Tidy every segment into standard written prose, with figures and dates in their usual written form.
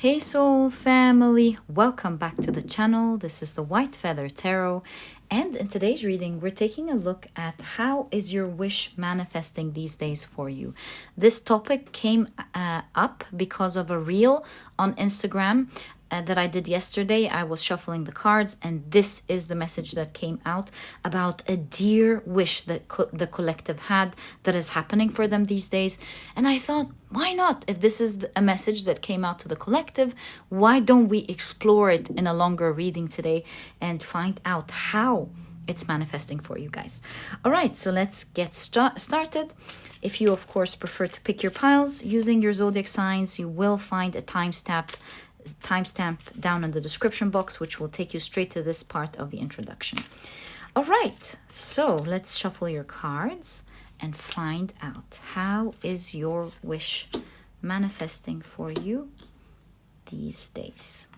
Hey soul family, welcome back to the channel. This is the White Feather Tarot, and in today's reading we're taking a look at how is your wish manifesting these days for you. This topic came up because of a reel on Instagram that I did yesterday. I was shuffling the cards, and this is the message that came out about a dear wish that the collective had that is happening for them these days. And I thought, why not? If this is a message that came out to the collective, why don't we explore it in a longer reading today and find out how it's manifesting for you guys. All right, so let's get started. If you, of course, prefer to pick your piles using your zodiac signs, you will find a timestamp down in the description box, which will take you straight to this part of the introduction. All right, so let's shuffle your cards and find out how is your wish manifesting for you these days.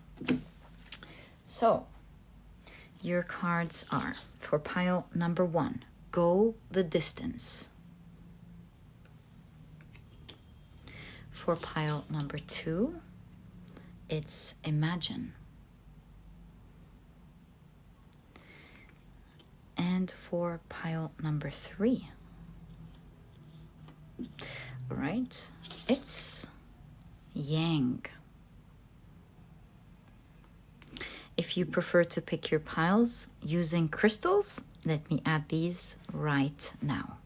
So your cards are, for pile number 1, go the distance. For pile number 2, it's imagine. And for pile number 3, all right, it's yang. If you prefer to pick your piles using crystals, let me add these right now.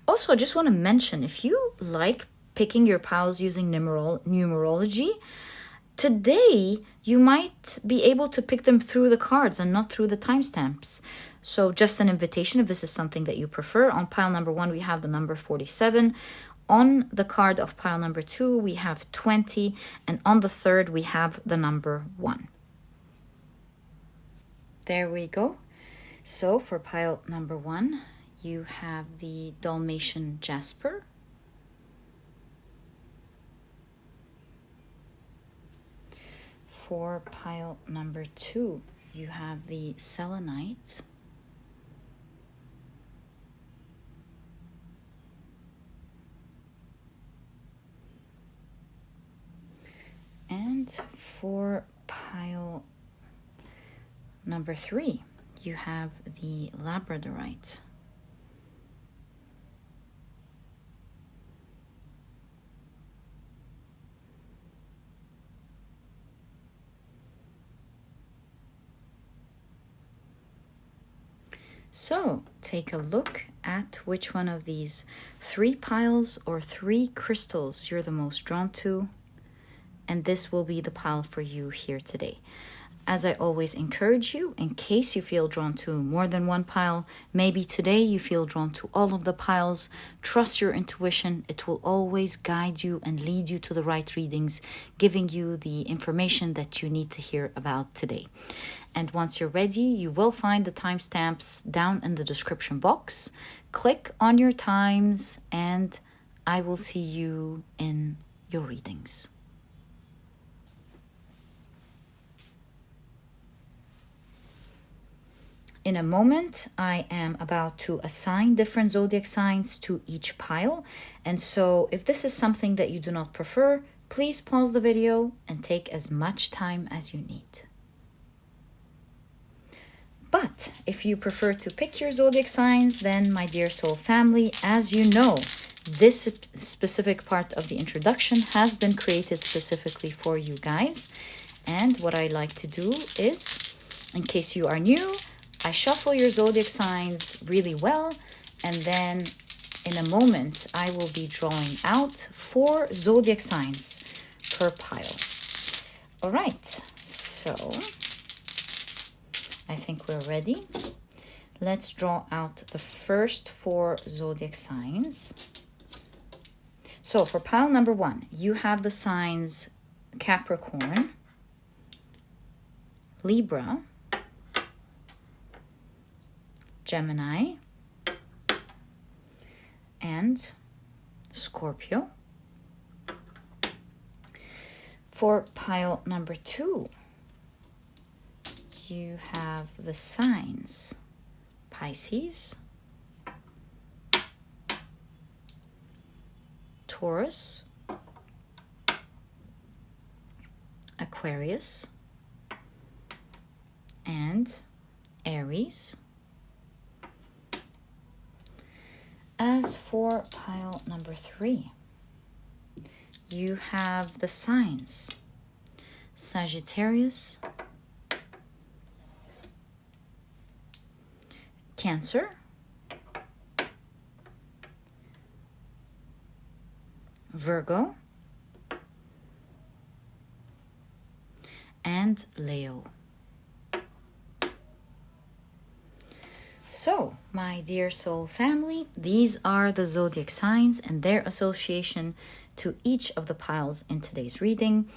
Also, I just want to mention, if you like picking your piles using numerology, today you might be able to pick them through the cards and not through the timestamps. So just an invitation if this is something that you prefer. On pile number 1, we have the number 47. On the card of pile number 2, we have 20. And on the third, we have the number 1. There we go. So for pile number 1, you have the Dalmatian Jasper. For pile number 2, you have the Selenite. And for pile number 3, you have the Labradorite. So take a look at which one of these 3 piles or 3 crystals you're the most drawn to, and this will be the pile for you here today. As I always encourage you, in case you feel drawn to more than one pile, maybe today you feel drawn to all of the piles, trust your intuition. It will always guide you and lead you to the right readings, giving you the information that you need to hear about today. And once you're ready, you will find the timestamps down in the description box. Click on your times and I will see you in your readings. In a moment, I am about to assign different zodiac signs to each pile. And so if this is something that you do not prefer, please pause the video and take as much time as you need. But if you prefer to pick your zodiac signs, then my dear soul family, as you know, this specific part of the introduction has been created specifically for you guys. And what I like to do is, in case you are new, I shuffle your zodiac signs really well, and then in a moment I will be drawing out 4 zodiac signs per pile. All right, so I think we're ready. Let's draw out the first 4 zodiac signs. So for pile number 1, you have the signs Capricorn, Libra, Gemini, and Scorpio. For pile number 2, you have the signs Pisces, Taurus, Aquarius, and Aries. As for pile number 3, you have the signs Sagittarius, Cancer, Virgo, and Leo. So, my dear soul family, these are the zodiac signs and their association to each of the piles in today's reading.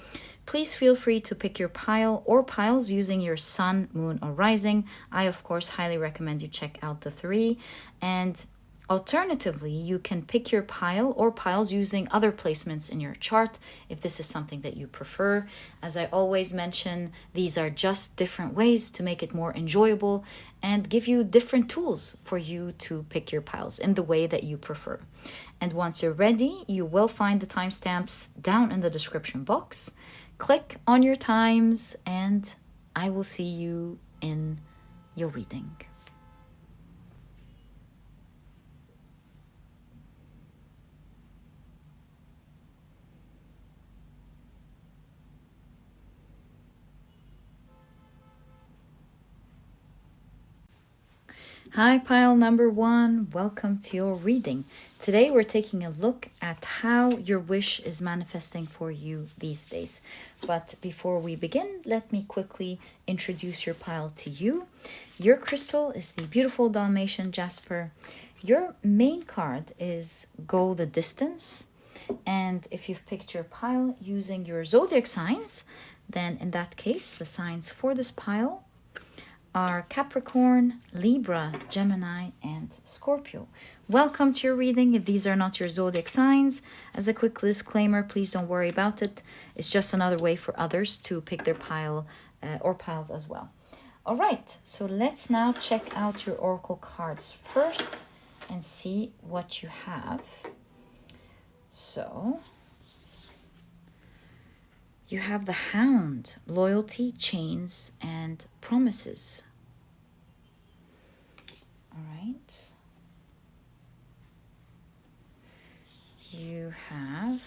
Please feel free to pick your pile or piles using your sun, moon, or rising. I, of course, highly recommend you check out the 3. And alternatively, you can pick your pile or piles using other placements in your chart if this is something that you prefer. As I always mention, these are just different ways to make it more enjoyable and give you different tools for you to pick your piles in the way that you prefer. And once you're ready, you will find the timestamps down in the description box. Click on your times and I will see you in your reading. Hi, pile number 1. Welcome to your reading. Today we're taking a look at how your wish is manifesting for you these days. But before we begin, let me quickly introduce your pile to you. Your crystal is the beautiful Dalmatian Jasper. Your main card is Go the Distance. And if you've picked your pile using your zodiac signs, then in that case, the signs for this pile are Capricorn, Libra, Gemini, and Scorpio. Welcome to your reading. If these are not your zodiac signs, as a quick disclaimer, please don't worry about it. It's just another way for others to pick their pile or piles as well. All right, so let's now check out your oracle cards first and see what you have. So, you have the Hound, Loyalty, Chains, and Promises. All right. You have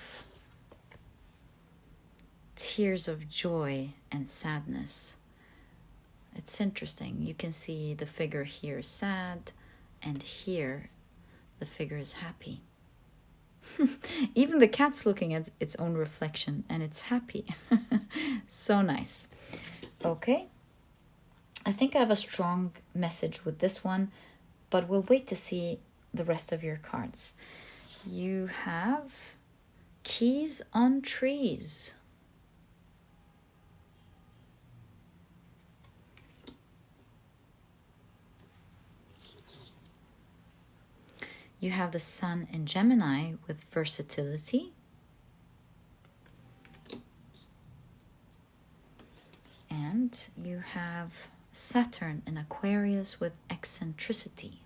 Tears of Joy and Sadness. It's interesting. You can see the figure here is sad, and here the figure is happy. Even the cat's looking at its own reflection and it's happy. So nice. Okay. I think I have a strong message with this one, but we'll wait to see the rest of your cards. You have Keys on Trees. You have the Sun in Gemini with Versatility. And you have Saturn in Aquarius with Eccentricity.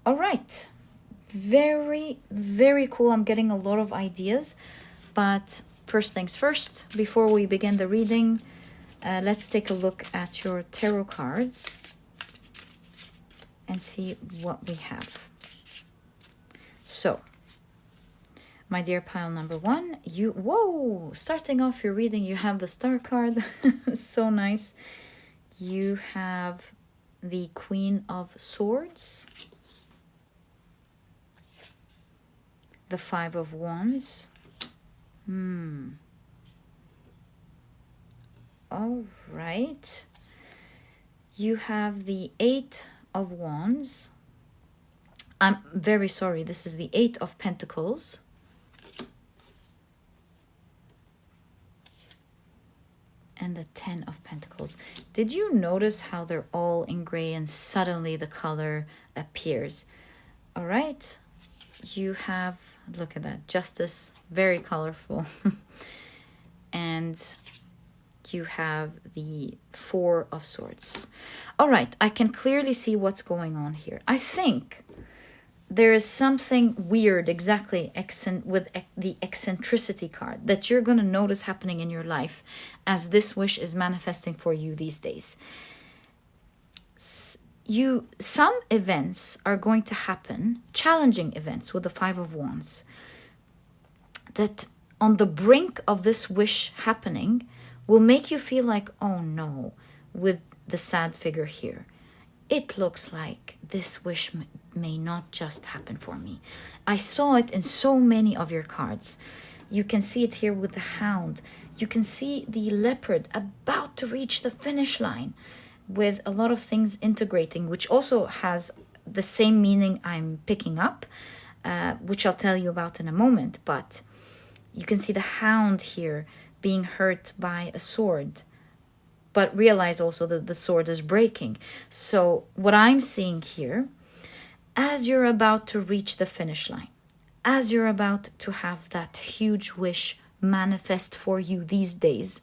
All right. Very, very cool. I'm getting a lot of ideas. But first things first, before we begin the reading, let's take a look at your tarot cards and see what we have. So, my dear pile number 1, starting off your reading, you have the Star card. So nice. You have the Queen of Swords, the Five of Wands. All right. You have the Eight of Wands. I'm very sorry. This is the Eight of Pentacles. And the Ten of Pentacles. Did you notice how they're all in gray and suddenly the color appears? All right. You have, look at that, Justice, very colorful. And you have the Four of Swords. All right, I can clearly see what's going on here. I think there is something weird, exactly, with the eccentricity card that you're going to notice happening in your life as this wish is manifesting for you these days. Some events are going to happen, challenging events with the Five of Wands, that on the brink of this wish happening will make you feel like, oh no, with the sad figure here. It looks like this wish may not just happen for me. I saw it in so many of your cards. You can see it here with the Hound. You can see the Leopard about to reach the finish line with a lot of things integrating, which also has the same meaning I'm picking up, which I'll tell you about in a moment. But you can see the Hound here being hurt by a sword, but realize also that the sword is breaking. So what I'm seeing here, as you're about to reach the finish line, as you're about to have that huge wish manifest for you these days,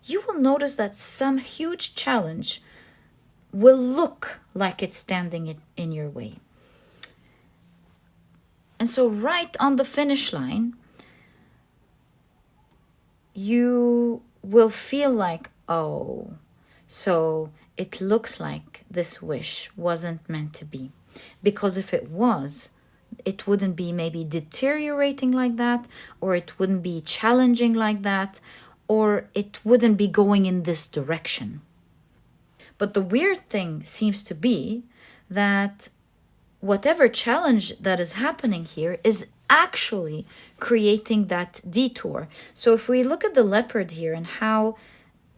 you will notice that some huge challenge will look like it's standing in your way. And so right on the finish line, you will feel like, oh, so it looks like this wish wasn't meant to be. Because if it was, it wouldn't be maybe deteriorating like that, or it wouldn't be challenging like that, or it wouldn't be going in this direction. But the weird thing seems to be that whatever challenge that is happening here is actually creating that detour. So if we look at the leopard here and how,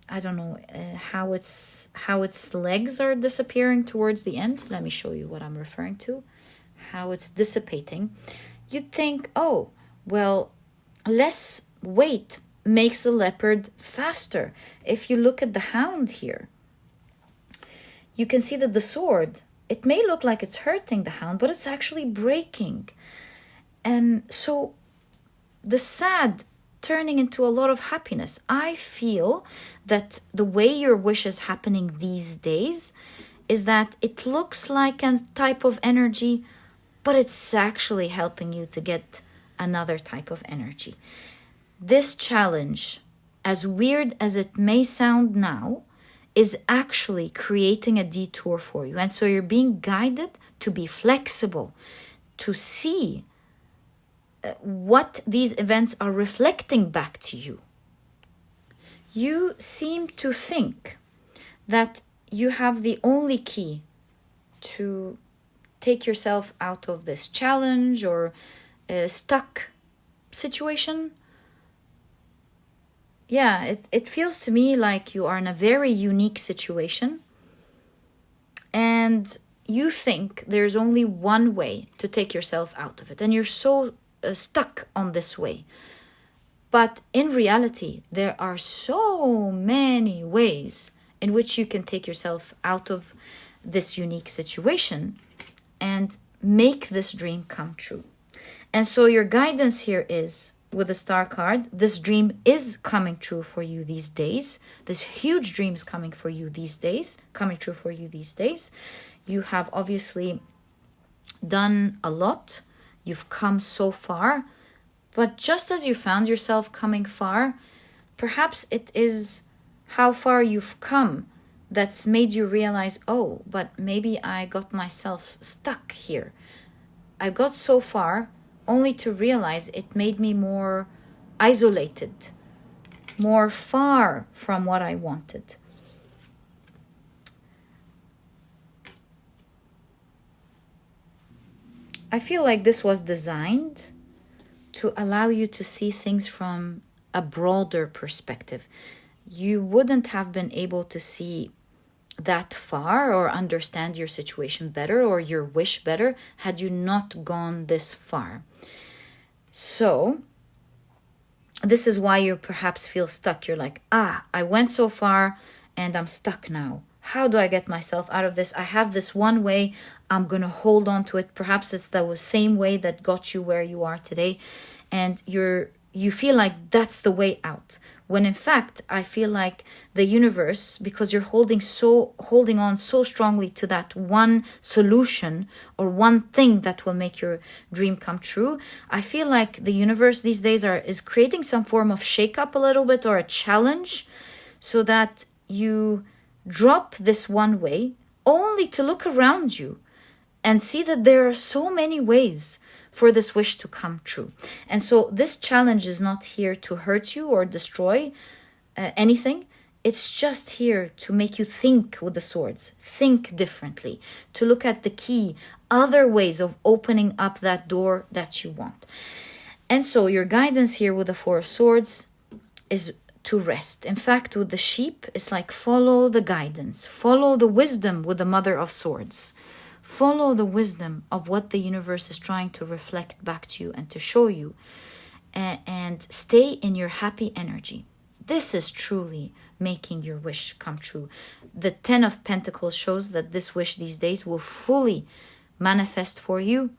I don't know, how its legs are disappearing towards the end. Let me show you what I'm referring to. How it's dissipating. You'd think, oh, well, less weight makes the leopard faster. If you look at the Hound here, you can see that the sword, it may look like it's hurting the Hound, but it's actually breaking. So the sad turning into a lot of happiness. I feel that the way your wish is happening these days is that it looks like a type of energy, but it's actually helping you to get another type of energy. This challenge, as weird as it may sound now, is actually creating a detour for you. And so you're being guided to be flexible, to see what these events are reflecting back to you. You seem to think that you have the only key to take yourself out of this challenge or stuck situation. Yeah, it feels to me like you are in a very unique situation and you think there's only one way to take yourself out of it, and you're so stuck on this way. But in reality, there are so many ways in which you can take yourself out of this unique situation and make this dream come true. And so your guidance here is, with the Star card, this dream is coming true for you these days. This huge dream is coming for you these days, coming true for you these days. You have obviously done a lot. You've come so far. But just as you found yourself coming far, perhaps it is how far you've come that's made you realize, oh, but maybe I got myself stuck here. I got so far only to realize it made me more isolated, more far from what I wanted. I feel like this was designed to allow you to see things from a broader perspective. You wouldn't have been able to see that far or understand your situation better or your wish better had you not gone this far. So this is why you perhaps feel stuck. You're like, I went so far and I'm stuck now. How do I get myself out of this? I have this one way. I'm going to hold on to it. Perhaps it's the same way that got you where you are today. And you're you feel like that's the way out. When in fact, I feel like the universe, because you're holding on so strongly to that one solution or one thing that will make your dream come true, I feel like the universe these days is creating some form of shake-up a little bit, or a challenge, so that you drop this one way only to look around you and see that there are so many ways for this wish to come true. And so this challenge is not here to hurt you or destroy anything. It's just here to make you think with the swords, think differently, to look at the key, other ways of opening up that door that you want. And so your guidance here with the Four of Swords is to rest. In fact, with the sheep, it's like follow the guidance, follow the wisdom with the Mother of Swords. Follow the wisdom of what the universe is trying to reflect back to you and to show you. And stay in your happy energy. This is truly making your wish come true. The Ten of Pentacles shows that this wish these days will fully manifest for you.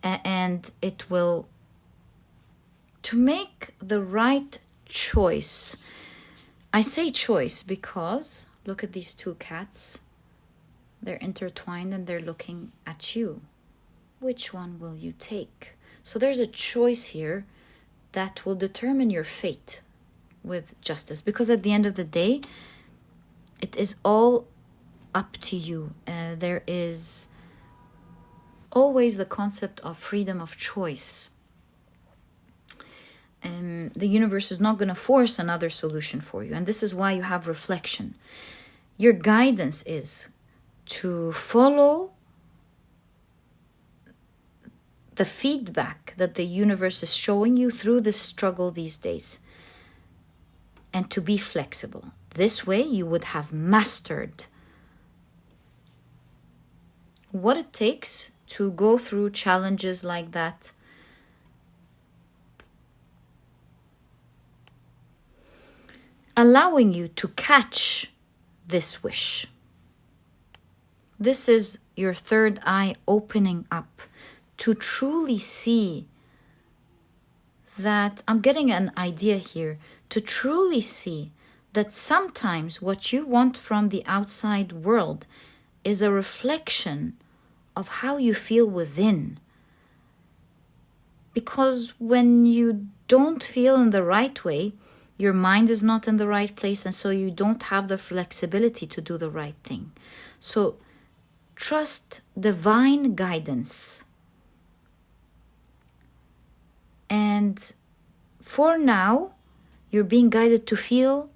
And it will, to make the right choice. I say choice because look at these two cats. They're intertwined and they're looking at you. Which one will you take? So there's a choice here that will determine your fate with justice. Because at the end of the day, it is all up to you. There is always the concept of freedom of choice. The universe is not going to force another solution for you. And this is why you have reflection. Your guidance is to follow the feedback that the universe is showing you through this struggle these days, and to be flexible. This way you would have mastered what it takes to go through challenges like that, allowing you to catch this wish. This is your third eye opening up to truly see that, I'm getting an idea here, to truly see that sometimes what you want from the outside world is a reflection of how you feel within. Because when you don't feel in the right way, your mind is not in the right place, and so you don't have the flexibility to do the right thing. So trust divine guidance. And for now, you're being guided to feel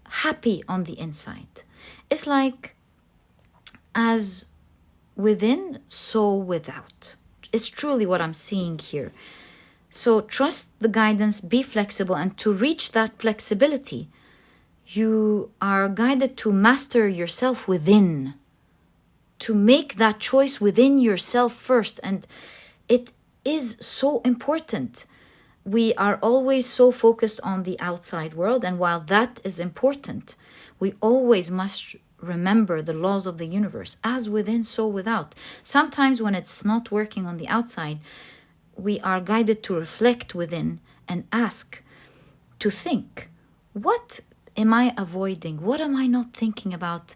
happy on the inside. It's like as within, so without. It's truly what I'm seeing here. So trust the guidance, be flexible, and to reach that flexibility, you are guided to master yourself within, to make that choice within yourself first. And it is so important. We are always so focused on the outside world, and while that is important, we always must remember the laws of the universe, as within, so without. Sometimes when it's not working on the outside, we are guided to reflect within and ask, to think, what am I avoiding? What am I not thinking about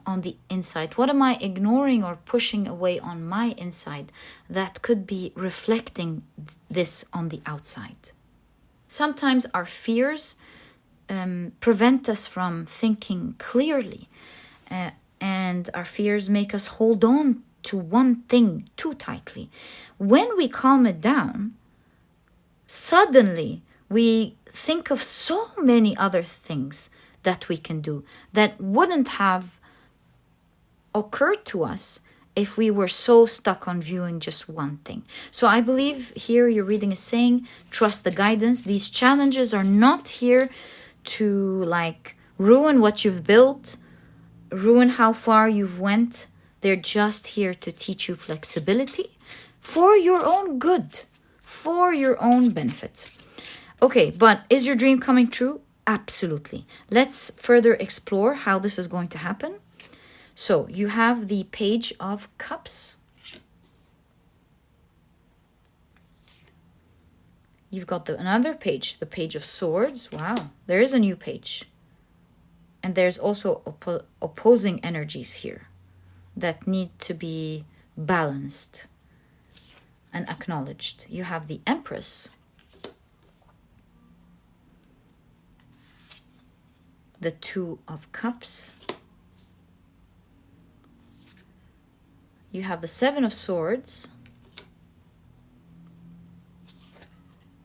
on the inside? What am I ignoring or pushing away on my inside that could be reflecting this on the outside? Sometimes our fears prevent us from thinking clearly, and our fears make us hold on to one thing too tightly. When we calm it down, suddenly we think of so many other things that we can do that wouldn't have occurred to us if we were so stuck on viewing just one thing. So I believe here your reading is saying, trust the guidance. These challenges are not here to like ruin what you've built, ruin how far you've went. They're just here to teach you flexibility for your own good, for your own benefit. Okay, but is your dream coming true? Absolutely. Let's further explore how this is going to happen. So you have the Page of Cups. you've got another page, the Page of Swords. Wow, there is a new page. And there's also opposing energies here that need to be balanced and acknowledged. You have the Empress, the Two of Cups, you have the Seven of Swords,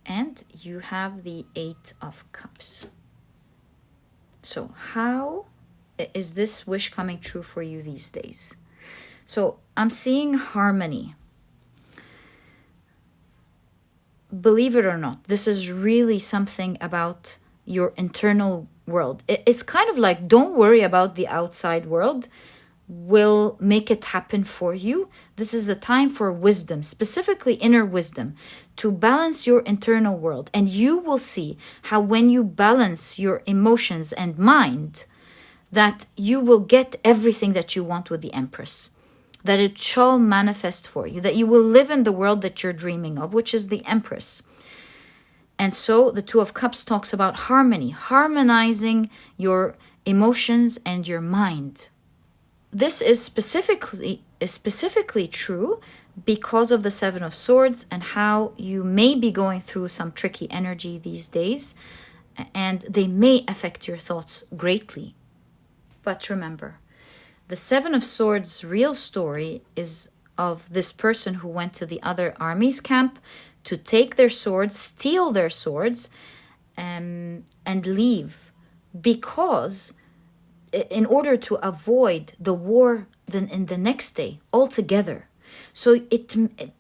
and you have the Eight of Cups. So how is this wish coming true for you these days? So I'm seeing harmony. Believe it or not, this is really something about your internal world. It's kind of like, don't worry about the outside world. Will make it happen for you. This is a time for wisdom, specifically inner wisdom, to balance your internal world. And you will see how when you balance your emotions and mind, that you will get everything that you want with the Empress. That it shall manifest for you. That you will live in the world that you're dreaming of, which is the Empress. And so the Two of Cups talks about harmony, harmonizing your emotions and your mind. This is specifically true because of the Seven of Swords and how you may be going through some tricky energy these days, and they may affect your thoughts greatly. But remember, the Seven of Swords' real story is of this person who went to the other army's camp to take their swords, steal their swords, and leave, because in order to avoid the war in the next day altogether. So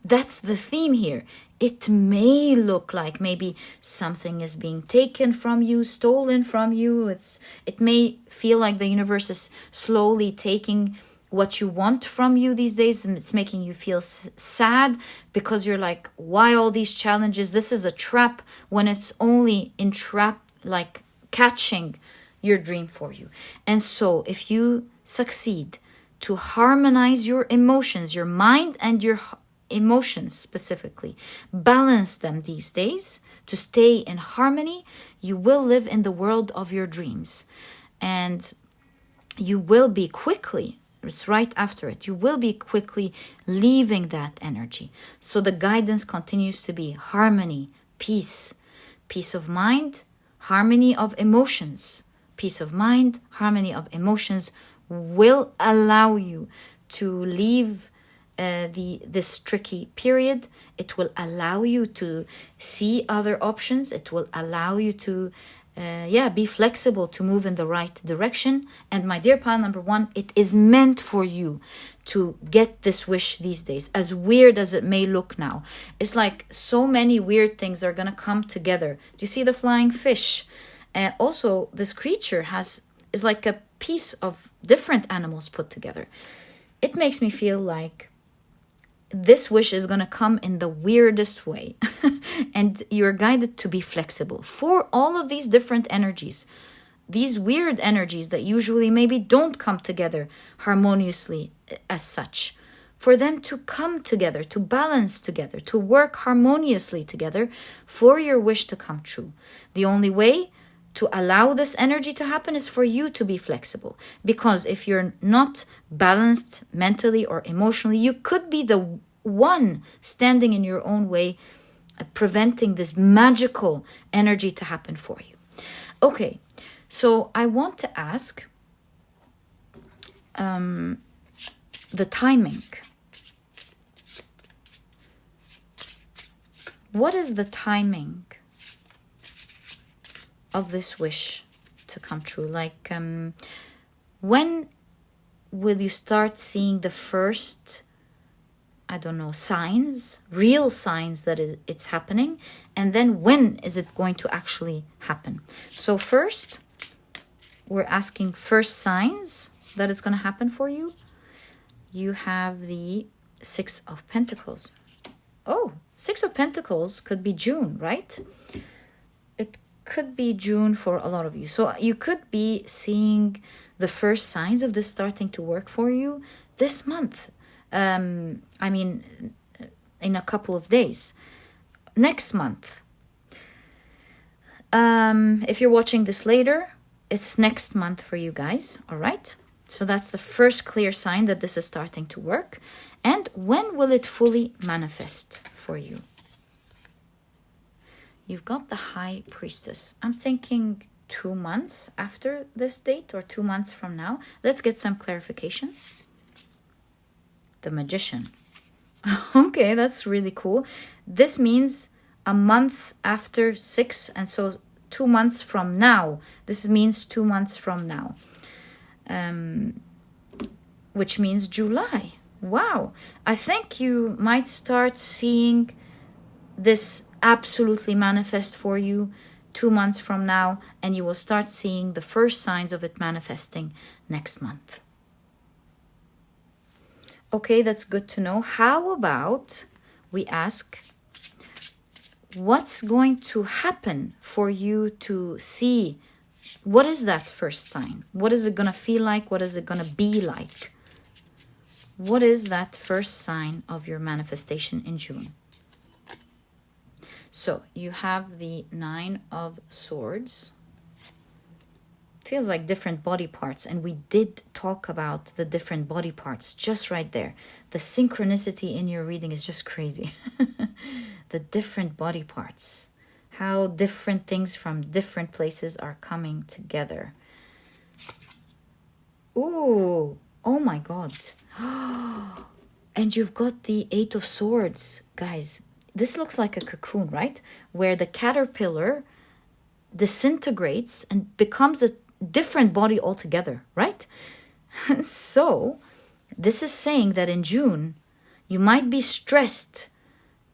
that's the theme here. It may look like maybe something is being taken from you, stolen from you. It may feel like the universe is slowly taking what you want from you these days, and it's making you feel sad because you're like, why all these challenges? This is a trap, when it's only like catching your dream for you. And so if you succeed to harmonize your emotions, your mind and your emotions specifically, balance them these days to stay in harmony, you will live in the world of your dreams. And you will be quickly, it's right after it, you will be quickly leaving that energy. So the guidance continues to be harmony, peace, peace of mind, harmony of emotions. Peace of mind, harmony of emotions will allow you to leave this tricky period. It will allow you to see other options. It will allow you to be flexible, to move in the right direction. And my dear pile number one, it is meant for you to get this wish these days, as weird as it may look now. It's like so many weird things are going to come together. Do you see the flying fish? Also, this creature is like a piece of different animals put together. It makes me feel like this wish is going to come in the weirdest way. And you're guided to be flexible for all of these different energies. These weird energies that usually maybe don't come together harmoniously as such. For them to come together, to balance together, to work harmoniously together for your wish to come true. The only way to allow this energy to happen is for you to be flexible. Because if you're not balanced mentally or emotionally, you could be the one standing in your own way, preventing this magical energy to happen for you. Okay, so I want to ask the timing. What is the timing of this wish to come true? Like, when will you start seeing the first, signs, real signs that it's happening? And then when is it going to actually happen? So first, we're asking first signs that it's going to happen for you. You have the Six of Pentacles. Oh, Six of Pentacles could be June, right? It could be June for a lot of you. So you could be seeing the first signs of this starting to work for you this month. In a couple of days. Next month. If you're watching this later, it's next month for you guys, all right? So that's the first clear sign that this is starting to work. And when will it fully manifest for you? You've got the High Priestess. I'm thinking 2 months after this date or 2 months from now. Let's get some clarification. The Magician. Okay, that's really cool. This means a month after 6, and so 2 months from now. This means 2 months from now, which means July. Wow. I think you might start seeing this absolutely manifest for you 2 months from now, and you will start seeing the first signs of it manifesting next month. Okay, that's good to know. How about we ask, what's going to happen for you to see? What is that first sign? What is it going to feel like? What is it going to be like? What is that first sign of your manifestation in June? So you have the 9 of Swords. Feels like different body parts, and we did talk about the different body parts just right there. The synchronicity in your reading is just crazy. The different body parts, how different things from different places are coming together. Ooh, oh my God. And you've got the 8 of Swords, guys. This looks like a cocoon, right? Where the caterpillar disintegrates and becomes a different body altogether, right? So this is saying that in June, you might be stressed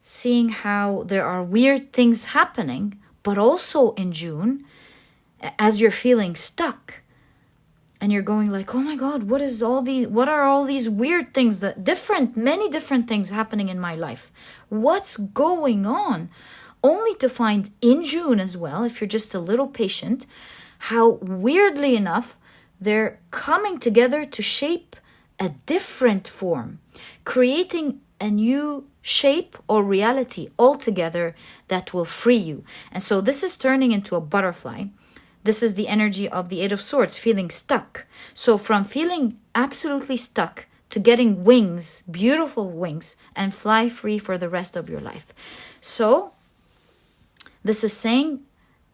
seeing how there are weird things happening, but also in June, as you're feeling stuck and you're going like, oh my God, what are all these weird things, many different things happening in my life? What's going on? Only to find in June as well, if you're just a little patient, how weirdly enough, they're coming together to shape a different form, creating a new shape or reality altogether that will free you. And so this is turning into a butterfly. This is the energy of the 8 of Swords, feeling stuck. So from feeling absolutely stuck to getting wings, beautiful wings, and fly free for the rest of your life. So this is saying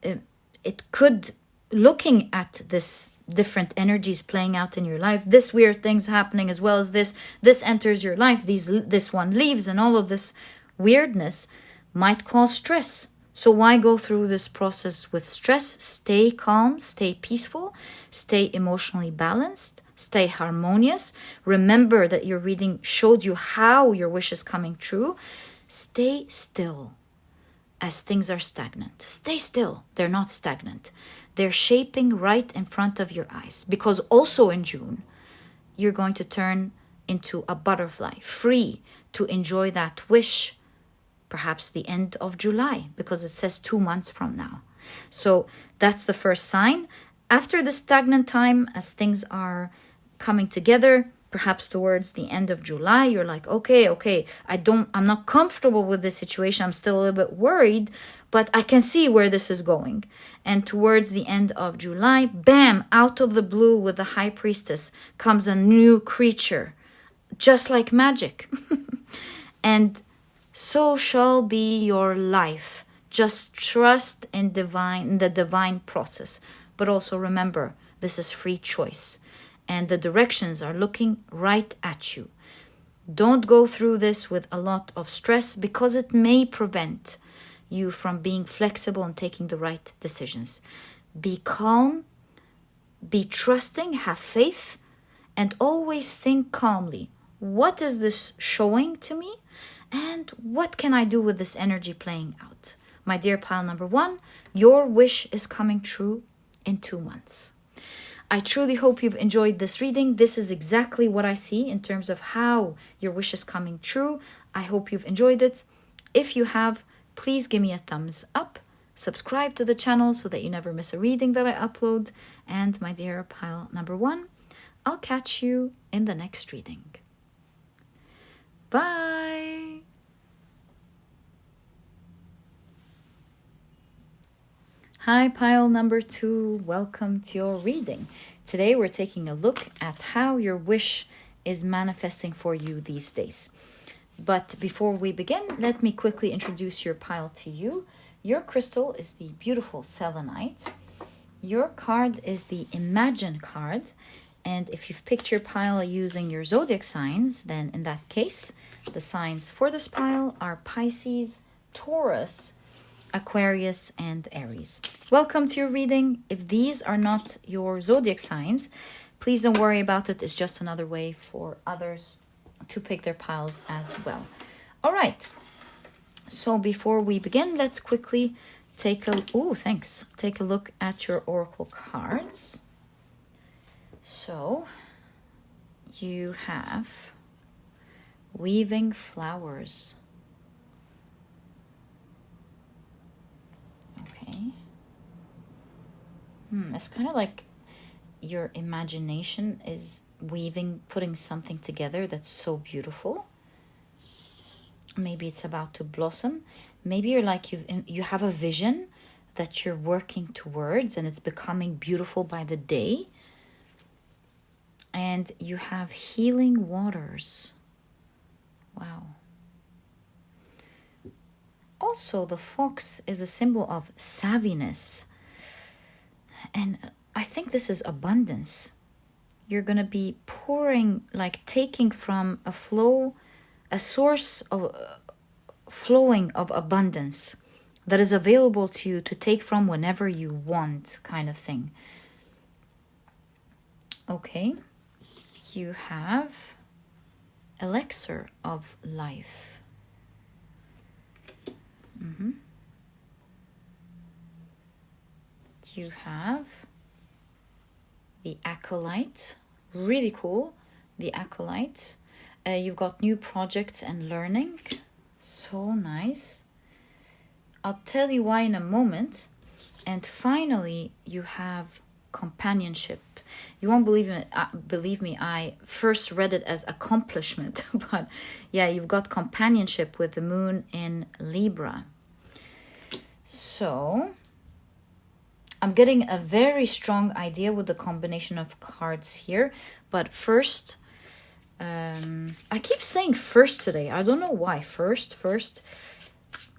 it could, looking at this different energies playing out in your life, this weird things happening as well as this enters your life, this one leaves, and all of this weirdness might cause stress. So why go through this process with stress? Stay calm, stay peaceful, stay emotionally balanced, stay harmonious. Remember that your reading showed you how your wish is coming true. Stay still as things are stagnant. Stay still. They're not stagnant. They're shaping right in front of your eyes. Because also in June, you're going to turn into a butterfly, free to enjoy that wish, perhaps the end of July, because it says 2 months from now. So that's the first sign. After the stagnant time, as things are coming together, perhaps towards the end of July, you're like, okay, I'm not comfortable with this situation. I'm still a little bit worried, but I can see where this is going. And towards the end of July, bam, out of the blue with the High Priestess comes a new creature, just like magic. And so shall be your life. Just trust in the divine process. But also remember, this is free choice. And the directions are looking right at you. Don't go through this with a lot of stress, because it may prevent you from being flexible and taking the right decisions. Be calm, be trusting, have faith, and always think calmly. What is this showing to me? And what can I do with this energy playing out? My dear pile number 1, your wish is coming true in 2 months. I truly hope you've enjoyed this reading. This is exactly what I see in terms of how your wish is coming true. I hope you've enjoyed it. If you have, please give me a thumbs up. Subscribe to the channel so that you never miss a reading that I upload. And my dear pile number 1, I'll catch you in the next reading. Bye! Hi, pile number 2. Welcome to your reading. Today we're taking a look at how your wish is manifesting for you these days. But before we begin, let me quickly introduce your pile to you. Your crystal is the beautiful Selenite. Your card is the Imagine card. And if you've picked your pile using your zodiac signs, then in that case, the signs for this pile are Pisces, Taurus, Aquarius, and Aries. Welcome to your reading. If these are not your zodiac signs, please don't worry about it. It's just another way for others to pick their piles as well. All right. So before we begin, let's quickly take a look at your oracle cards. So you have Weaving Flowers. Okay. It's kind of like your imagination is weaving, putting something together that's so beautiful. Maybe it's about to blossom. Maybe you're like you have a vision that you're working towards and it's becoming beautiful by the day. And you have Healing Waters. Wow. Also, the fox is a symbol of savviness. And I think this is abundance. You're going to be pouring, like taking from a source of flowing of abundance that is available to you to take from whenever you want, kind of thing. Okay. You have Elixir of Life. You have the Acolyte. Really cool. The Acolyte. You've got new projects and learning. So nice. I'll tell you why in a moment. And finally, you have Companionship. You won't believe me, I first read it as accomplishment. But yeah, you've got Companionship with the moon in Libra. So I'm getting a very strong idea with the combination of cards here. But first, I keep saying first today. I don't know why. First.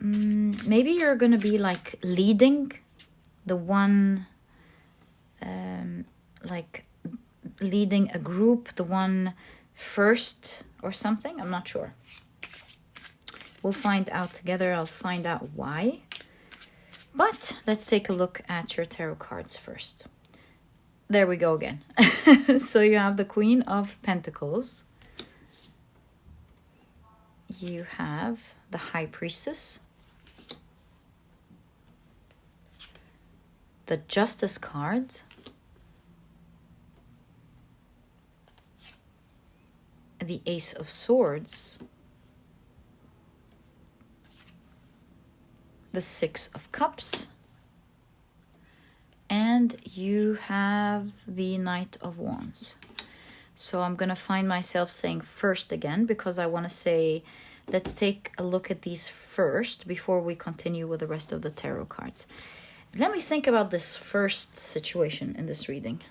Maybe you're going to be like leading the one, like leading a group, the one first or something. I'm not sure. We'll find out together. I'll find out why. But let's take a look at your tarot cards first. There we go again. So you have the Queen of Pentacles. You have the High Priestess. The Justice card. The Ace of Swords. The Six of Cups, and you have the Knight of Wands. So I'm going to find myself saying first again because I want to say, let's take a look at these first before we continue with the rest of the tarot cards. Let me think about this first situation in this reading.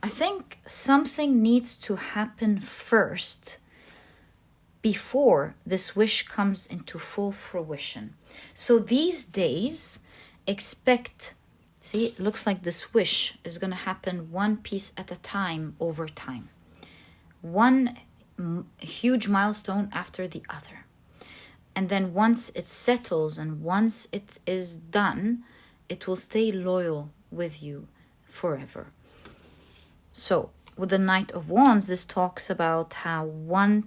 I think something needs to happen first before this wish comes into full fruition. So these days, expect, see, it looks like this wish is going to happen one piece at a time over time. One huge milestone after the other. And then once it settles and once it is done, it will stay loyal with you forever. So with the Knight of Wands, this talks about how one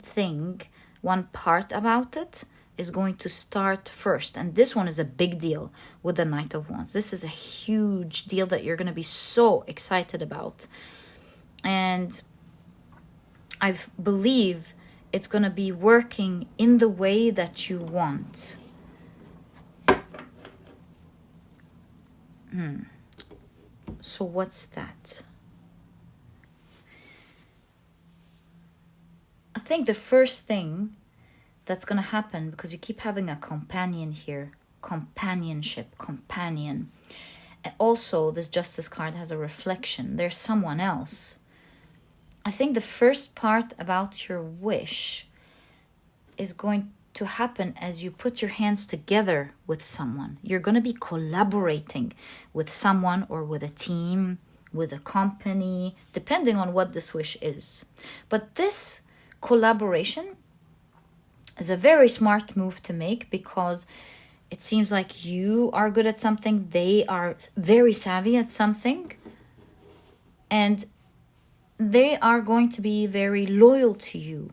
part about it is going to start first. And this one is a big deal with the Knight of Wands. This is a huge deal that you're going to be so excited about. And I believe it's going to be working in the way that you want. So what's that? I think the first thing that's going to happen, because you keep having a companion here, companionship, companion. And also, this Justice card has a reflection. There's someone else. I think the first part about your wish is going to happen as you put your hands together with someone. You're going to be collaborating with someone or with a team, with a company, depending on what this wish is. But this collaboration is a very smart move to make, because it seems like you are good at something, they are very savvy at something, and they are going to be very loyal to you.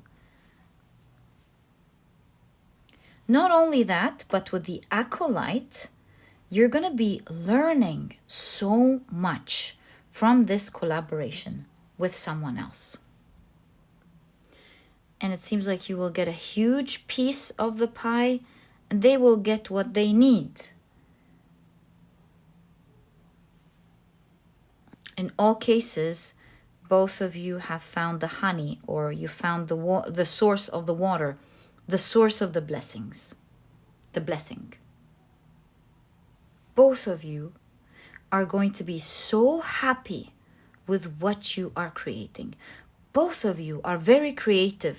Not only that, but with the acolyte, you're going to be learning so much from this collaboration with someone else. And it seems like you will get a huge piece of the pie, and they will get what they need. In all cases, both of you have found the honey, or you found the source of the water, the source of the blessings, the blessing. Both of you are going to be so happy with what you are creating. Both of you are very creative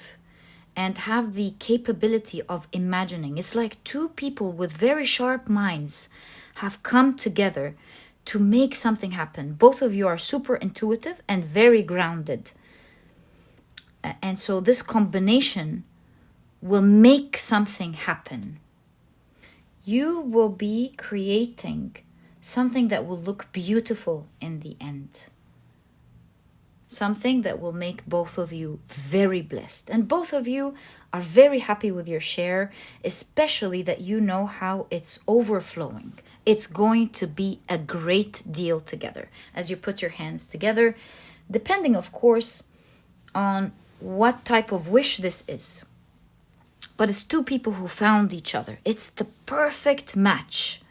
and have the capability of imagining. It's like two people with very sharp minds have come together to make something happen. Both of you are super intuitive and very grounded. And so this combination will make something happen. You will be creating something that will look beautiful in the end. Something that will make both of you very blessed. And both of you are very happy with your share, especially that you know how it's overflowing. It's going to be a great deal together as you put your hands together, depending, of course, on what type of wish this is. But it's two people who found each other. It's the perfect match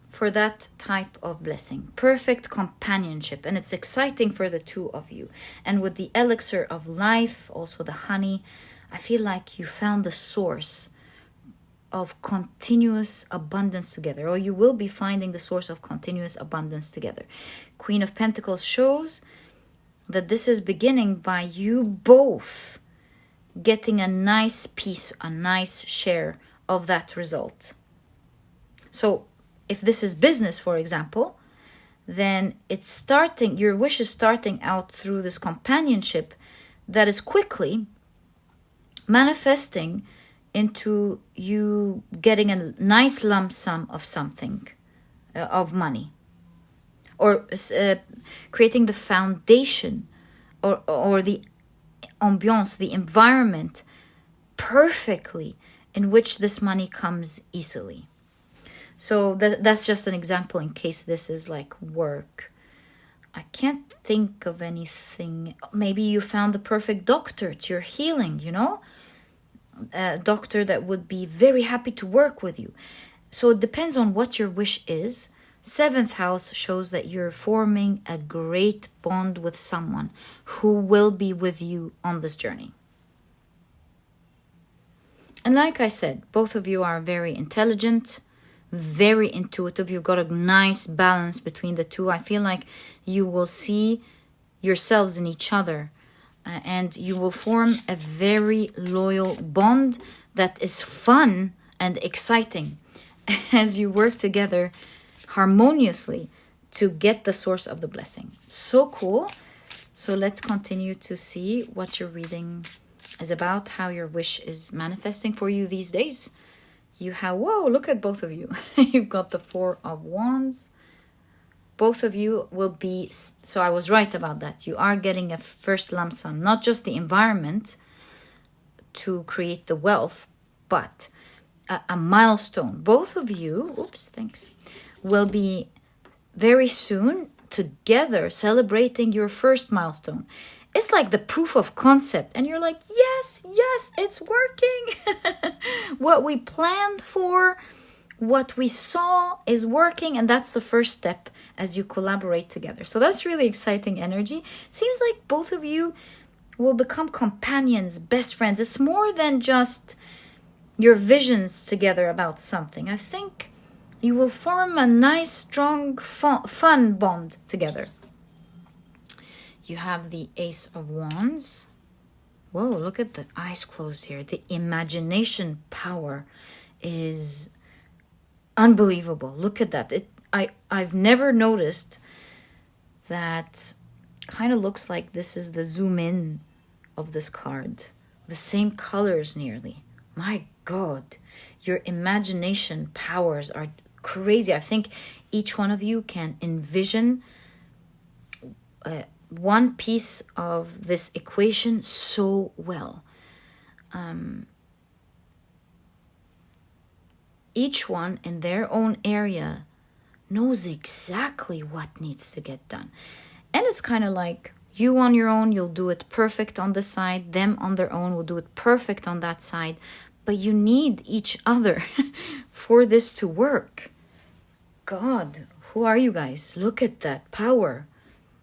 for that type of blessing. Perfect companionship. And it's exciting for the two of you. And with the elixir of life, also the honey, I feel like you found the source of continuous abundance together. Or you will be finding the source of continuous abundance together. Queen of Pentacles shows that this is beginning by you both getting a nice piece, a nice share of that result. So if this is business, for example, then it's starting, your wish is starting out through this companionship that is quickly manifesting into you getting a nice lump sum of something, of money, or creating the foundation or the ambiance, the environment perfectly in which this money comes easily. So that's just an example in case this is like work. I can't think of anything. Maybe you found the perfect doctor to your healing, you know? A doctor that would be very happy to work with you. So it depends on what your wish is. 7th house shows that you're forming a great bond with someone who will be with you on this journey. And like I said, both of you are very intelligent, very intuitive. You've got a nice balance between the two. I feel like you will see yourselves in each other, and you will form a very loyal bond that is fun and exciting as you work together harmoniously to get the source of the blessing. So cool. So let's continue to see what your reading is about, how your wish is manifesting for you these days. You have, whoa, look at both of you. You've got the 4 of Wands. Both of you will be, so I was right about that. You are getting a first lump sum, not just the environment to create the wealth, but a milestone. Both of you, will be very soon together celebrating your first milestone. It's like the proof of concept. And you're like, yes, it's working. What we planned for, what we saw is working. And that's the first step as you collaborate together. So that's really exciting energy. It seems like both of you will become companions, best friends. It's more than just your visions together about something. I think you will form a nice, strong, fun bond together. You have the Ace of Wands. Whoa, look at the eyes closed here. The imagination power is unbelievable. Look at that. I've never noticed that. Kind of looks like this is the zoom in of this card. The same colors nearly. My God, your imagination powers are crazy. I think each one of you can envision one piece of this equation so well. Each one in their own area knows exactly what needs to get done. And it's kind of like you on your own, you'll do it perfect on this side. Them on their own will do it perfect on that side. But you need each other for this to work. God, who are you guys? Look at that power.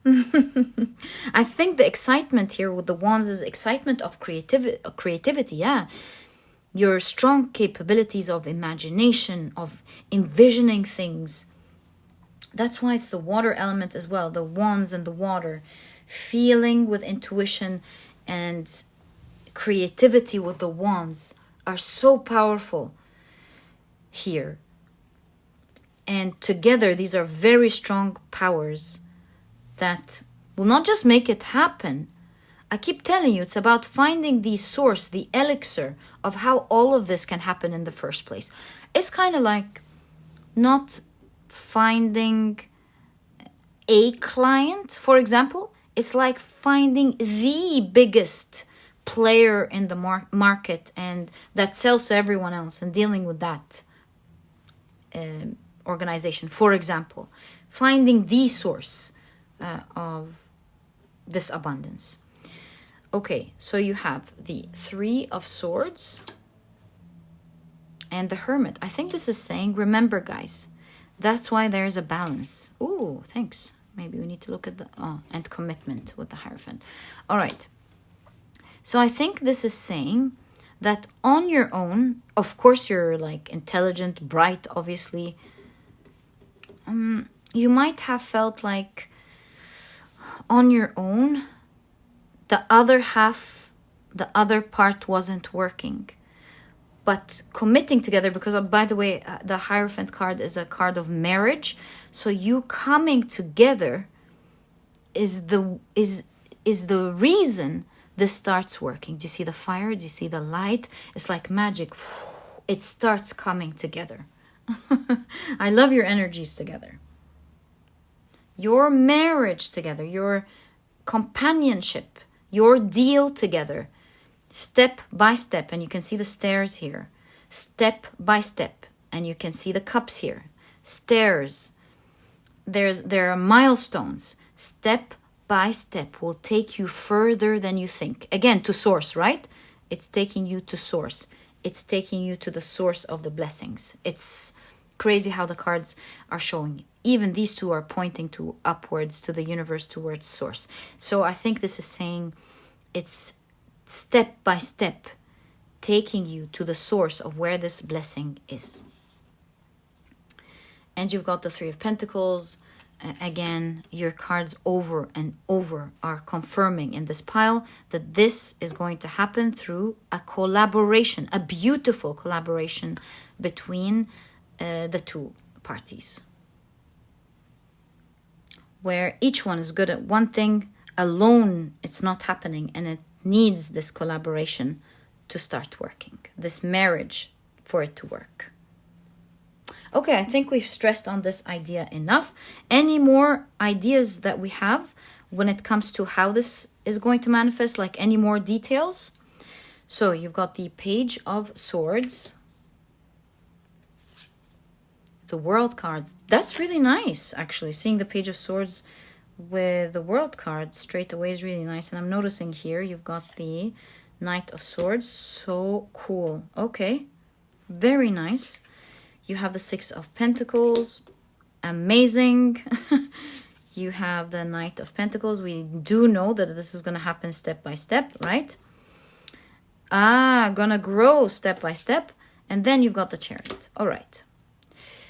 I think the excitement here with the wands is excitement of creativity, yeah. Your strong capabilities of imagination, of envisioning things. That's why it's the water element as well, the wands and the water. Feeling with intuition and creativity with the wands are so powerful here. And together, these are very strong powers that will not just make it happen. I keep telling you, it's about finding the source, the elixir of how all of this can happen in the first place. It's kind of like not finding a client, for example. It's like finding the biggest player in the market and that sells to everyone else and dealing with that organization, for example. Finding the source of this abundance. Okay, so you have the Three of Swords and the Hermit. I think this is saying, remember guys, that's why there's a balance. Ooh, thanks. Maybe we need to look at the, and commitment with the Hierophant. All right. So I think this is saying that on your own, of course you're like intelligent, bright, obviously. You might have felt like on your own, the other half, the other part wasn't working. But committing together, because by the way, the Hierophant card is a card of marriage. So you coming together is the reason this starts working. Do you see the fire? Do you see the light? It's like magic. It starts coming together. I love your energies together. Your marriage together, your companionship, your deal together, step by step. And you can see the stairs here. Step by step. And you can see the cups here. Stairs. There are milestones. Step by step will take you further than you think. Again, to source, right? It's taking you to source. It's taking you to the source of the blessings. It's crazy how the cards are showing. Even these two are pointing to upwards, to the universe, towards source. So I think this is saying it's step by step taking you to the source of where this blessing is. And you've got the Three of Pentacles. Again, your cards over and over are confirming in this pile that this is going to happen through a collaboration, a beautiful collaboration between the two parties, where each one is good at one thing. Alone, it's not happening, and it needs this collaboration to start working, this marriage for it to work. Okay, I think we've stressed on this idea enough. Any more ideas that we have when it comes to how this is going to manifest, like any more details? So you've got the Page of Swords, the World card. That's really nice, actually. Seeing the Page of Swords with the World card straight away is really nice. And I'm noticing here you've got the Knight of Swords. So cool. Okay, very nice. You have the Six of Pentacles. Amazing. You have the Knight of Pentacles. We do know that this is going to happen step by step, right? Gonna grow step by step. And then you've got the Chariot. All right.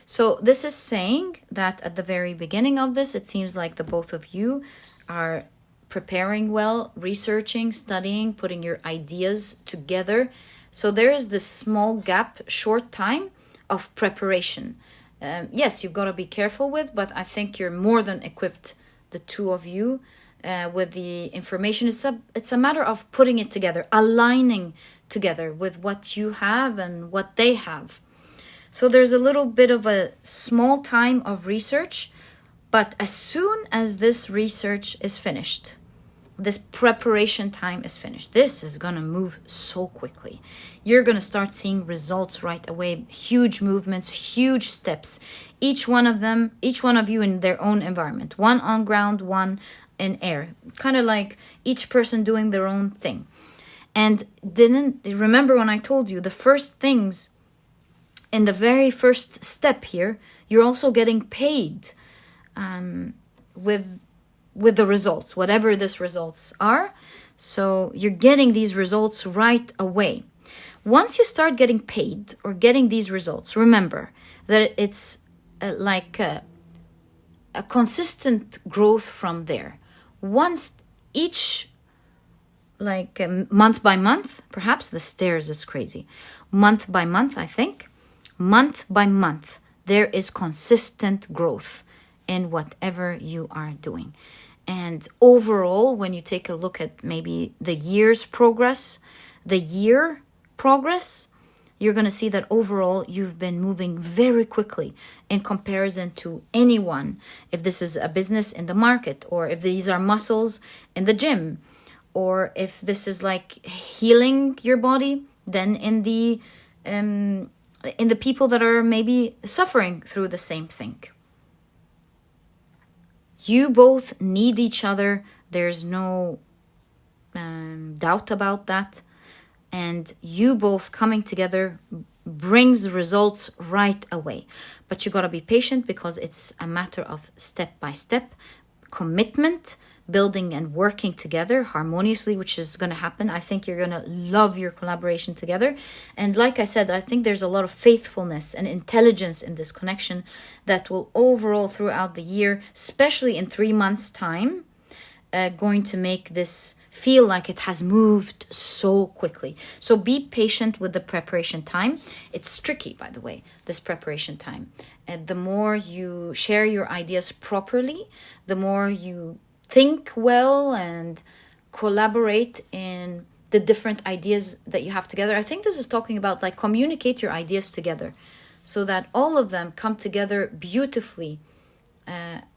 So this is saying that at the very beginning of this, it seems like the both of you are preparing well, researching, studying, putting your ideas together. So there is this small gap, short time of preparation. Yes, you've got to be careful with, but I think you're more than equipped, the two of you, with the information. It's a matter of putting it together, aligning together with what you have and what they have. So there's a little bit of a small time of research, but as soon as this research is finished, this preparation time is finished, this is going to move so quickly. You're going to start seeing results right away, huge movements, huge steps. Each one of you in their own environment, one on ground, one in air, kind of like each person doing their own thing. And remember when I told you the first things in the very first step here, you're also getting paid with the results, whatever these results are. So you're getting these results right away. Once you start getting paid or getting these results, remember that it's like a consistent growth from there. Once each, like month by month, perhaps the stairs is crazy. Month by month, I think. Month by month, there is consistent growth in whatever you are doing. And overall, when you take a look at maybe the year's progress, you're going to see that overall you've been moving very quickly in comparison to anyone. If this is a business in the market, or if these are muscles in the gym, or if this is like healing your body, then in the people that are maybe suffering through the same thing. You both need each other. There's no doubt about that. And you both coming together brings results right away. But you got to be patient, because it's a matter of step-by-step commitment, building and working together harmoniously, which is going to happen. I think you're going to love your collaboration together. And like I said, I think there's a lot of faithfulness and intelligence in this connection that will overall throughout the year, especially in 3 months' time, going to make this feel like it has moved so quickly. So be patient with the preparation time. It's tricky, by the way, this preparation time. And the more you share your ideas properly, the more you think well and collaborate in the different ideas that you have together. I think this is talking about like communicate your ideas together so that all of them come together beautifully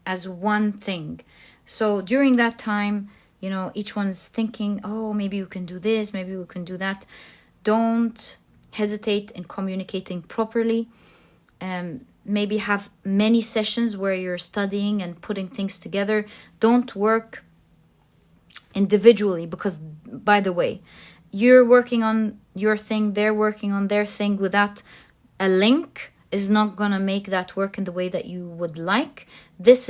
as one thing. So during that time, you know, each one's thinking, oh, maybe we can do this, maybe we can do that. Don't hesitate in communicating properly. Maybe have many sessions where you're studying and putting things together. Don't work individually, because, by the way, you're working on your thing, they're working on their thing. Without a link is not going to make that work in the way that you would like. This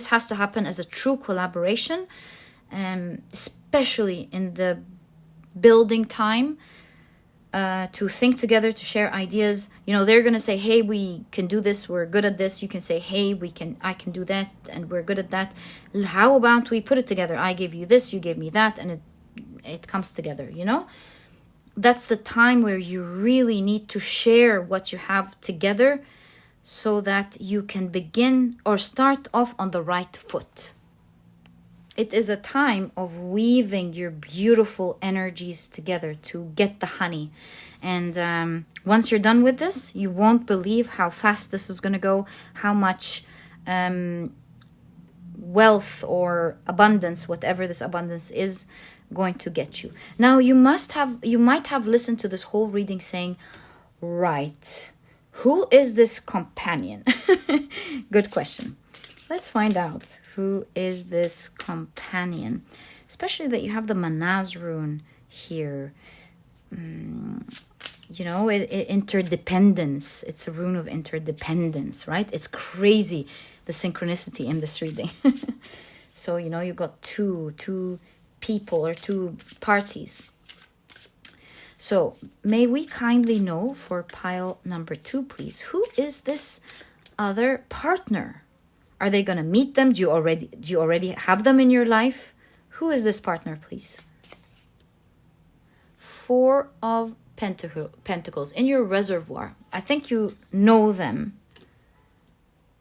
has to happen as a true collaboration, especially in the building time. To think together, to share ideas. You know, they're gonna say, hey, we can do this, we're good at this. You can say, hey, I can do that, and we're good at that. How about we put it together? I give you this, you give me that, and it comes together, you know? That's the time where you really need to share what you have together so that you can begin or start off on the right foot. It is a time of weaving your beautiful energies together to get the honey. And once you're done with this, you won't believe how fast this is going to go, how much wealth or abundance, whatever this abundance is, going to get you. Now, you might have listened to this whole reading saying, right, who is this companion? Good question. Let's find out. Who is this companion? Especially that you have the Manaz rune here. You know, interdependence. It's a rune of interdependence, right? It's crazy. the synchronicity in this reading. So, you know, you got two people or two parties. So may we kindly know for pile number 2, please, who is this other partner? Are they going to meet them? Do you already have them in your life? Who is this partner, please? 4 of Pentacles in your reservoir. I think you know them.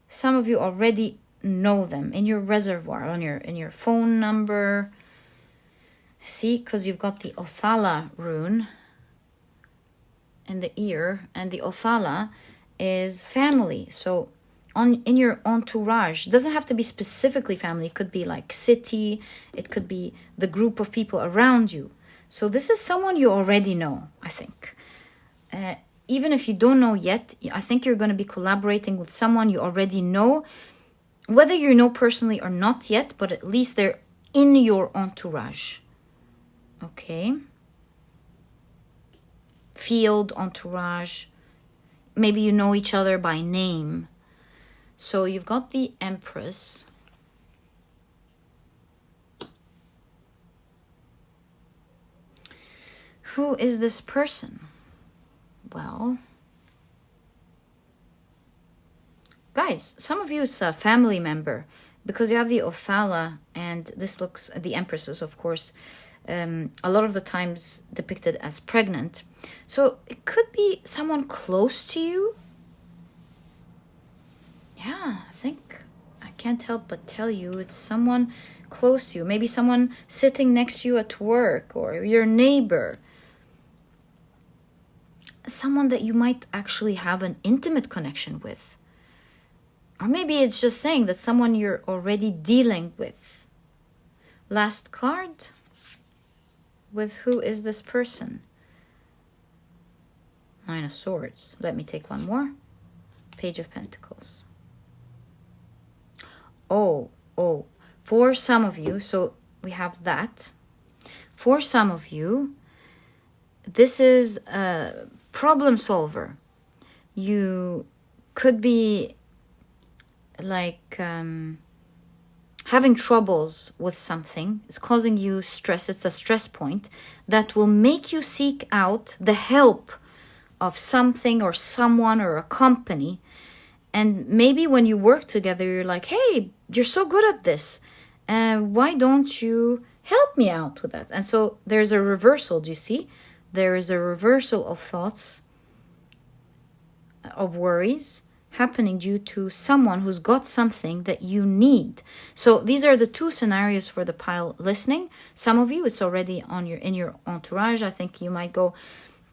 Some of you already know them in your reservoir, in your phone number. See, because you've got the Othala rune in the ear, and the Othala is family. So in your entourage, it doesn't have to be specifically family. It could be like city. It could be the group of people around you. So this is someone you already know, I think. Even if you don't know yet, I think you're going to be collaborating with someone you already know, whether you know personally or not yet, but at least they're in your entourage. Okay. Field, entourage. Maybe you know each other by name. So you've got the Empress. Who is this person? Well, guys, some of you it's a family member, because you have the Othala, and this looks, the Empresses, of course, a lot of the times depicted as pregnant. So it could be someone close to you. Yeah, I think I can't help but tell you it's someone close to you. Maybe someone sitting next to you at work, or your neighbor. Someone that you might actually have an intimate connection with. Or maybe it's just saying that someone you're already dealing with. Last card. With who is this person? 9 of Swords. Let me take one more. Page of Pentacles. Oh, for some of you, so we have that. For some of you, this is a problem solver. You could be like having troubles with something. It's causing you stress. It's a stress point that will make you seek out the help of something or someone or a company. And maybe when you work together, you're like, hey, you're so good at this. Why don't you help me out with that? And so there's a reversal, do you see? There is a reversal of thoughts, of worries happening due to someone who's got something that you need. So these are the 2 scenarios for the pile listening. Some of you, it's already in your entourage. I think you might go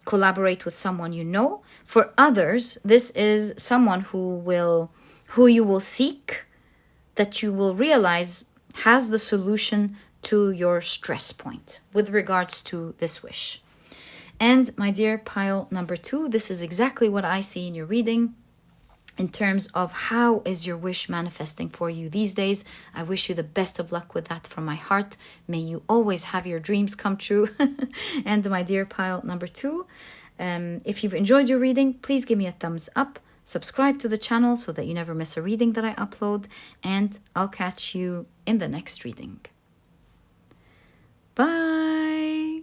collaborate with someone you know. For others, this is someone who you will seek, that you will realize has the solution to your stress point with regards to this wish. And my dear pile number 2, this is exactly what I see in your reading in terms of how is your wish manifesting for you these days. I wish you the best of luck with that from my heart. May you always have your dreams come true. And my dear pile number 2, if you've enjoyed your reading, please give me a thumbs up. Subscribe to the channel so that you never miss a reading that I upload. And I'll catch you in the next reading. Bye.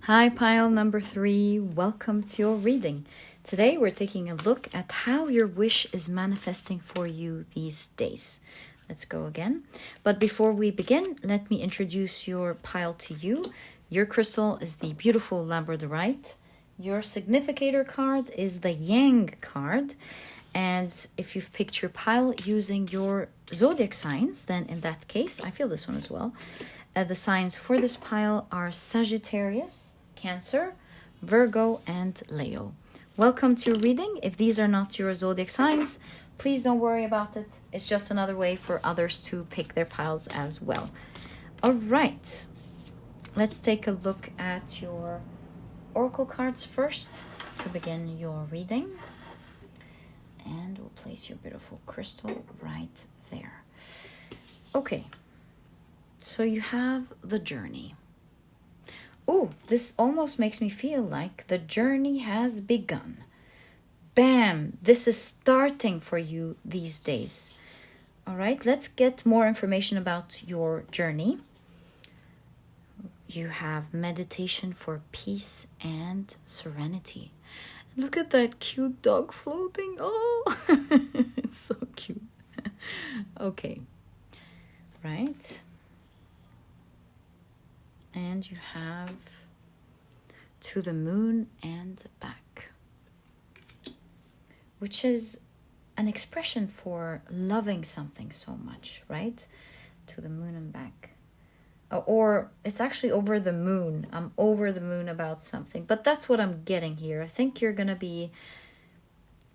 Hi, pile number 3. Welcome to your reading. Today we're taking a look at how your wish is manifesting for you these days. Let's go again. But before we begin, let me introduce your pile to you. Your crystal is the beautiful Labradorite. Your significator card is the Yang card. And if you've picked your pile using your zodiac signs, then in that case, I feel this one as well. The signs for this pile are Sagittarius, Cancer, Virgo, and Leo. Welcome to your reading. If these are not your zodiac signs, please don't worry about it. It's just another way for others to pick their piles as well. All right. Let's take a look at your oracle cards first to begin your reading. And we'll place your beautiful crystal right there. Okay. So you have the journey. Oh, this almost makes me feel like the journey has begun. bam, this is starting for you these days. All right, let's get more information about your journey. You have meditation for peace and serenity. Look at that cute dog floating. Oh, it's so cute. Okay, right. And you have to the moon and back, which is an expression for loving something so much, right? To the moon and back. Or it's actually over the moon. I'm over the moon about something. But that's what I'm getting here. I think you're going to be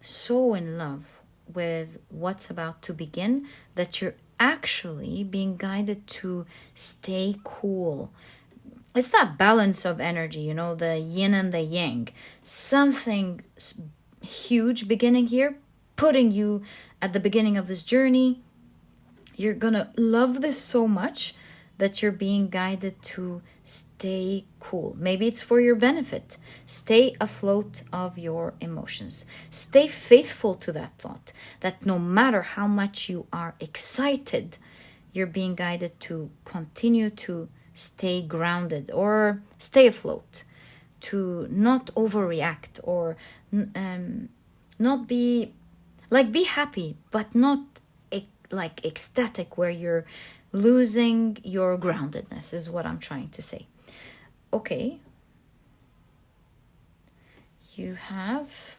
so in love with what's about to begin that you're actually being guided to stay cool. It's that balance of energy, you know, the yin and the yang. Something huge beginning here, putting you at the beginning of this journey. You're going to love this so much that you're being guided to stay cool. Maybe it's for your benefit. Stay afloat of your emotions. Stay faithful to that thought, that no matter how much you are excited, you're being guided to continue to stay grounded or stay afloat, to not overreact or not be happy, but not like ecstatic where you're losing your groundedness is what I'm trying to say. Okay. You have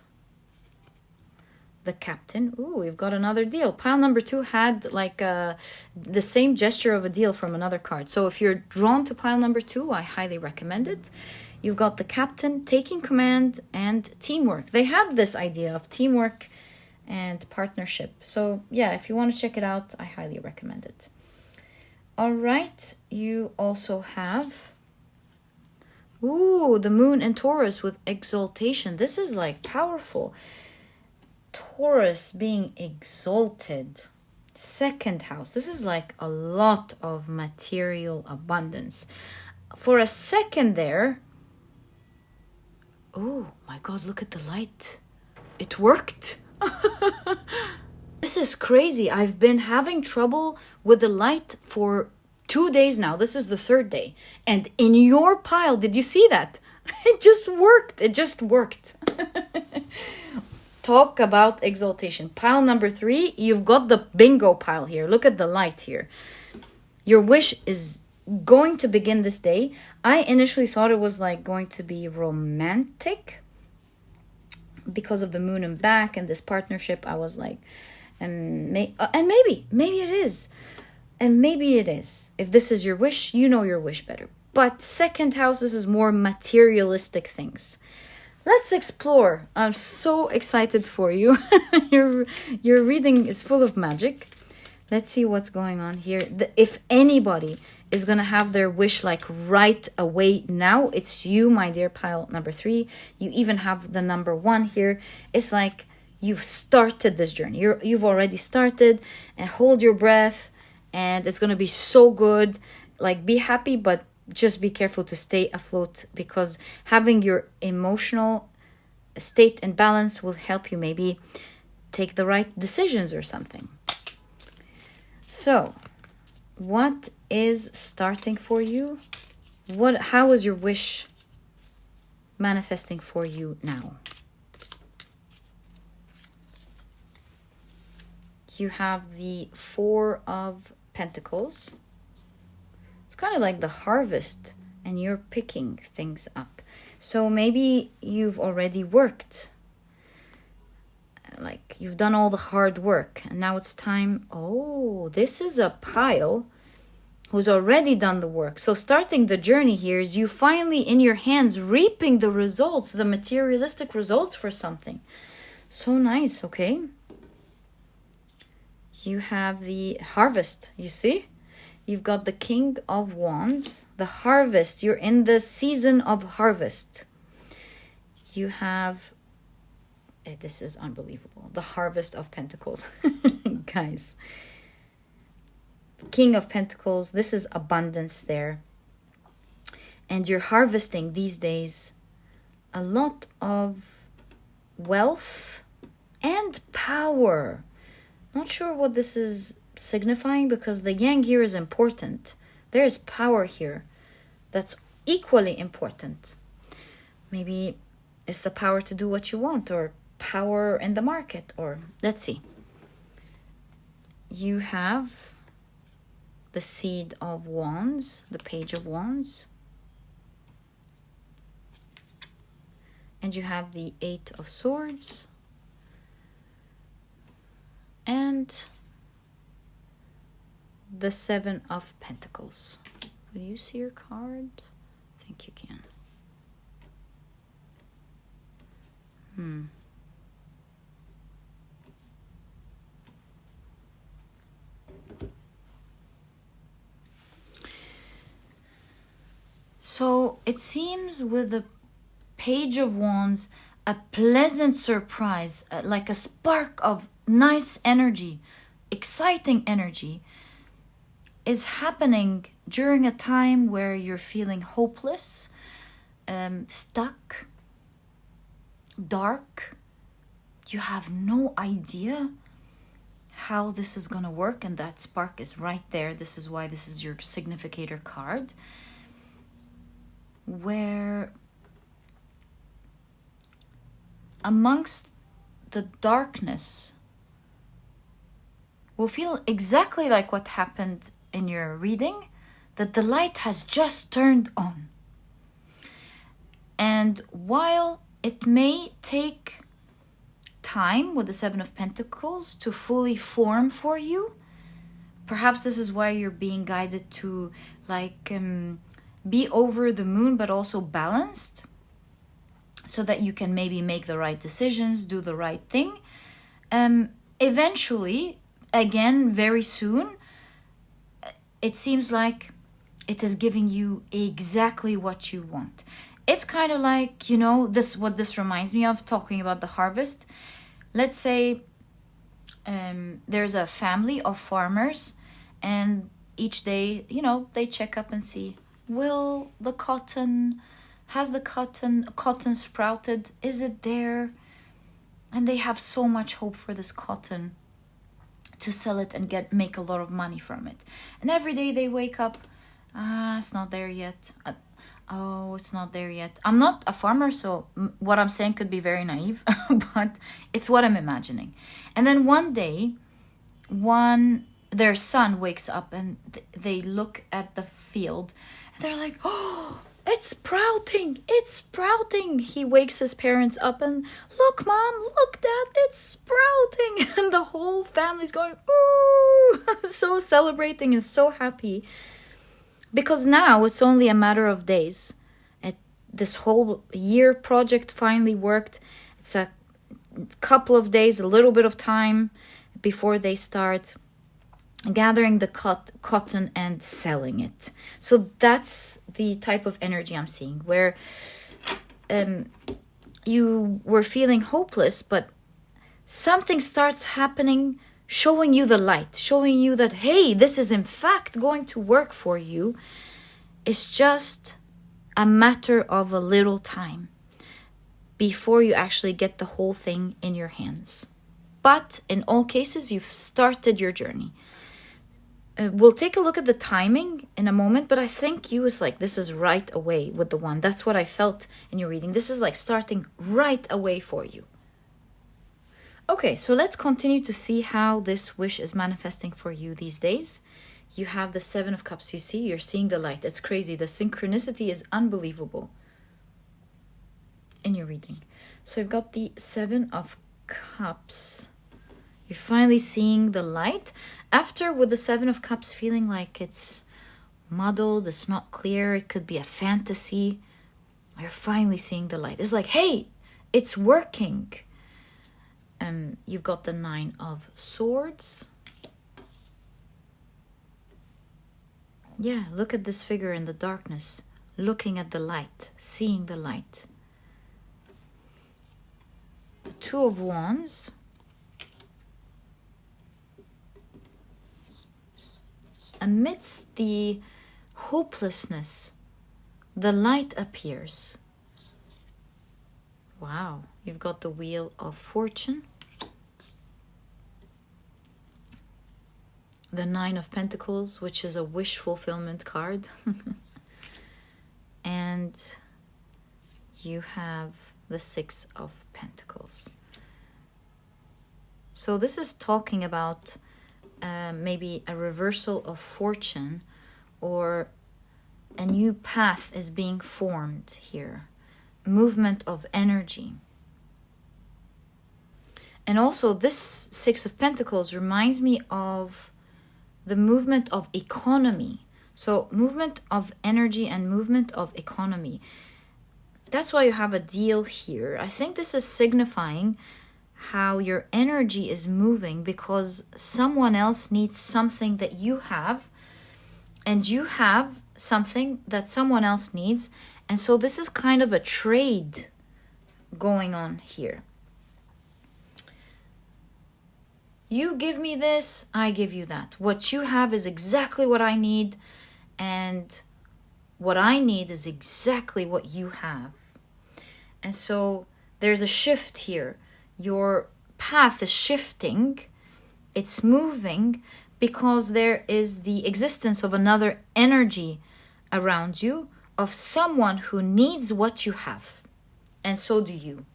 the captain. Ooh, we've got another deal. Pile number 2 had like the same gesture of a deal from another card. So if you're drawn to pile number 2, I highly recommend it. You've got the captain, taking command, and teamwork. They had this idea of teamwork and partnership. So yeah, if you want to check it out, I highly recommend it. All right, you also have, the moon and Taurus with exaltation. This is like powerful. Taurus being exalted. Second house. This is like a lot of material abundance. For a second there, oh my God, look at the light. It worked. This is crazy. I've been having trouble with the light for 2 days now. This is the 3rd day. And in your pile, did you see that? It just worked. It just worked. Talk about exaltation. Pile number 3, you've got the bingo pile here. Look at the light here. Your wish is going to begin this day. I initially thought it was like going to be romantic because of the moon and back and this partnership. I was like, and maybe it is. And maybe it is. If this is your wish, you know your wish better. But second house, this is more materialistic things. Let's explore. I'm so excited for you. Your reading is full of magic. Let's see what's going on here. If anybody is going to have their wish like right away now, it's you, my dear pile number 3. You even have the number 1 here. It's like you've started this journey. You've already started, and hold your breath, and it's going to be so good. Like, be happy, but just be careful to stay afloat, because having your emotional state and balance will help you maybe take the right decisions or something. So, what is starting for you? How is your wish manifesting for you now? You have the 4 of Pentacles. It's kind of like the harvest, and you're picking things up. So maybe you've already worked. Like, you've done all the hard work, and now it's time. Oh, this is a pile who's already done the work. So starting the journey here is you finally in your hands reaping the results, the materialistic results for something. So nice, okay? You have the harvest, you see? You've got the King of Wands, the harvest. You're in the season of harvest. You have, this is unbelievable, the harvest of Pentacles. Guys. King of Pentacles, this is abundance there. And you're harvesting these days a lot of wealth, and power. Not sure what this is signifying because the yang here is important. There is power here that's equally important. Maybe it's the power to do what you want, or power in the market, or let's see. You have the Seed of Wands, the Page of Wands. And you have the Eight of Swords. And the Seven of Pentacles. Will you see your card? I think you can. So it seems with the Page of Wands, a pleasant surprise, like a spark of nice energy, exciting energy, is happening during a time where you're feeling hopeless, stuck, dark. You have no idea how this is going to work, and that spark is right there. This is why this is your significator card, where amongst the darkness will feel exactly like what happened in your reading, that the light has just turned on. And while it may take time with the Seven of Pentacles to fully form for you, perhaps this is why you're being guided to be over the moon but also balanced, so that you can maybe make the right decisions, do the right thing. Eventually, again, very soon, it seems like it is giving you exactly what you want. It's kind of like, what this reminds me of, talking about the harvest. Let's say there's a family of farmers, and each day, they check up and see, has the cotton sprouted? Is it there? And they have so much hope for this cotton to sell it and make a lot of money from it. And every day they wake up, it's not there yet. It's not there yet. I'm not a farmer, so what I'm saying could be very naive, but it's what I'm imagining. And then one day, their son wakes up and they look at the field and they're like, oh, it's sprouting, it's sprouting. He wakes his parents up and, look, Mom, look, Dad, it's sprouting. And the whole family's going, ooh, so celebrating and so happy. Because now it's only a matter of days. This whole year project finally worked. It's a couple of days, a little bit of time before they start gathering the cotton and selling it. So that's the type of energy I'm seeing, where you were feeling hopeless, but something starts happening, showing you the light, showing you that, hey, this is in fact going to work for you. It's just a matter of a little time before you actually get the whole thing in your hands. But in all cases, you've started your journey. We'll take a look at the timing in a moment, but I think you was like, this is right away with the one. That's what I felt in your reading. This is like starting right away for you. Okay, so let's continue to see how this wish is manifesting for you these days. You have the Seven of Cups. You see, you're seeing the light. It's crazy. The synchronicity is unbelievable in your reading. So you've got the Seven of Cups. You're finally seeing the light. After, with the Seven of Cups feeling like it's muddled, it's not clear, it could be a fantasy, you're finally seeing the light. It's like, hey, it's working. You've got the Nine of Swords. Yeah, look at this figure in the darkness, looking at the light, seeing the light. The Two of Wands. Amidst the hopelessness, the light appears. Wow, you've got the Wheel of Fortune. the Nine of Pentacles, which is a wish fulfillment card. And you have the Six of Pentacles. So this is talking about maybe a reversal of fortune, or a new path is being formed here. Movement of energy. And also this Six of Pentacles reminds me of the movement of economy. So movement of energy and movement of economy. That's why you have a deal here. I think this is signifying how your energy is moving because someone else needs something that you have, and you have something that someone else needs. And so this is kind of a trade going on here. You give me this, I give you that. What you have is exactly what I need, and what I need is exactly what you have. And so there's a shift here. Your path is shifting, it's moving, because there is the existence of another energy around you, of someone who needs what you have, and so do you.